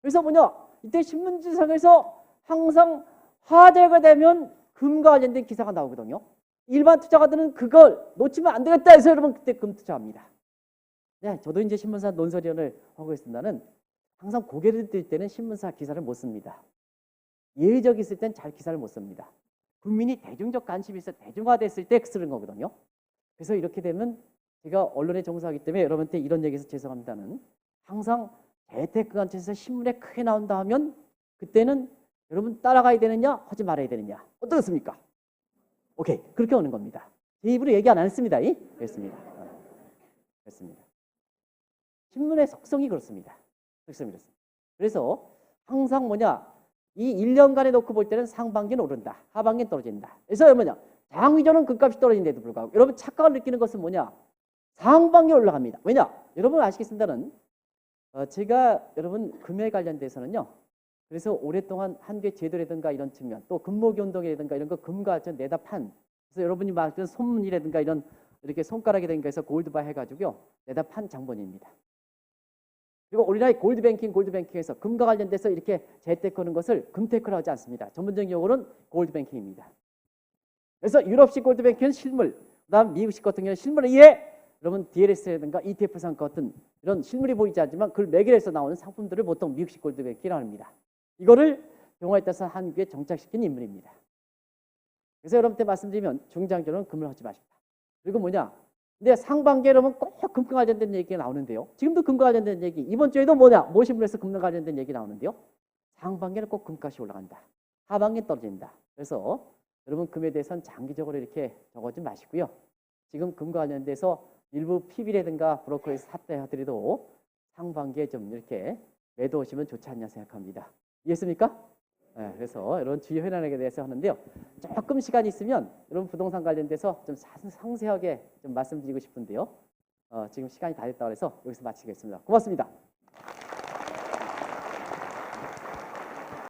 그래서 뭐냐? 이때 신문지상에서 항상 화제가 되면 금과 관련된 기사가 나오거든요. 일반 투자가들은 그걸 놓치면 안 되겠다 해서 여러분 그때 금 투자합니다. 네, 저도 이제 신문사 논설위원을 하고 있습니다는 항상 고개를 들 때는 신문사 기사를 못 씁니다. 예의적 있을 땐 잘 기사를 못 씁니다. 국민이 대중적 관심이 있어 대중화됐을 때 쓰는 거거든요. 그래서 이렇게 되면 제가 언론에 종사하기 때문에 여러분한테 이런 얘기해서 죄송합니다는 항상 재테크 관점에서 신문에 크게 나온다 하면 그때는 여러분 따라가야 되느냐, 하지 말아야 되느냐, 어떻습니까? 오케이, 그렇게 오는 겁니다. 제 입으로 얘기 안 했습니다. 그렇습니다. 그렇습니다. 신문의 속성이 그렇습니다. 속성이 그렇습니다. 그래서 항상 뭐냐, 이 1년간에 놓고 볼 때는 상반기는 오른다, 하반기는 떨어진다. 그래서 뭐냐, 장위전은 금값이 떨어진데도 불구하고 여러분 착각을 느끼는 것은 뭐냐, 상반기에 올라갑니다. 왜냐, 여러분 아시겠습니다는 제가 여러분 금에 관련돼서는요, 그래서 오랫동안 한계 제도라든가 이런 측면, 또 금모기 운동이라든가 이런 거 금과 전 내다 판, 그래서 여러분이 말하는 손문이라든가 이런 이렇게 손가락이라든가 해서 골드바 해가지고요 내다 판 장본입니다. 그리고 우리나라의 골드뱅킹에서 금과 관련돼서 이렇게 재테크하는 것을 금테크라고 하지 않습니다. 전문적인 용어는 골드뱅킹입니다. 그래서 유럽식 골드뱅킹은 실물, 그다음 미국식 같은 경우는 실물에 의해 여러분 DLS라든가 ETF 상가 같은 이런 실물이 보이지 않지만 그걸 매개해서 나오는 상품들을 보통 미국식 골드뱅킹이라고 합니다. 이거를 병화에 따라서 한국에 정착시킨 인물입니다. 그래서 여러분한테 말씀드리면 중장기로는 금을 하지 마십니다. 그리고 뭐냐, 근데 상반기에 여러분 꼭 금과 관련된 얘기가 나오는데요. 지금도 금과 관련된 얘기, 이번 주에도 뭐냐, 모신물에서 금과 관련된 얘기 나오는데요. 상반기에는 꼭 금값이 올라간다, 하반기에 떨어진다. 그래서 여러분 금에 대해서는 장기적으로 이렇게 적어지 마시고요. 지금 금과 관련돼서 일부 PB라든가 브로커에서 샀다 하더라도 상반기에 좀 이렇게 매도 오시면 좋지 않냐 생각합니다. 이해했습니까? 네, 그래서 이런 주요 현안에 대해서 하는데요. 조금 시간이 있으면 여러분 부동산 관련돼서 좀 상세하게 좀 말씀드리고 싶은데요. 지금 시간이 다 됐다고 해서 여기서 마치겠습니다. 고맙습니다.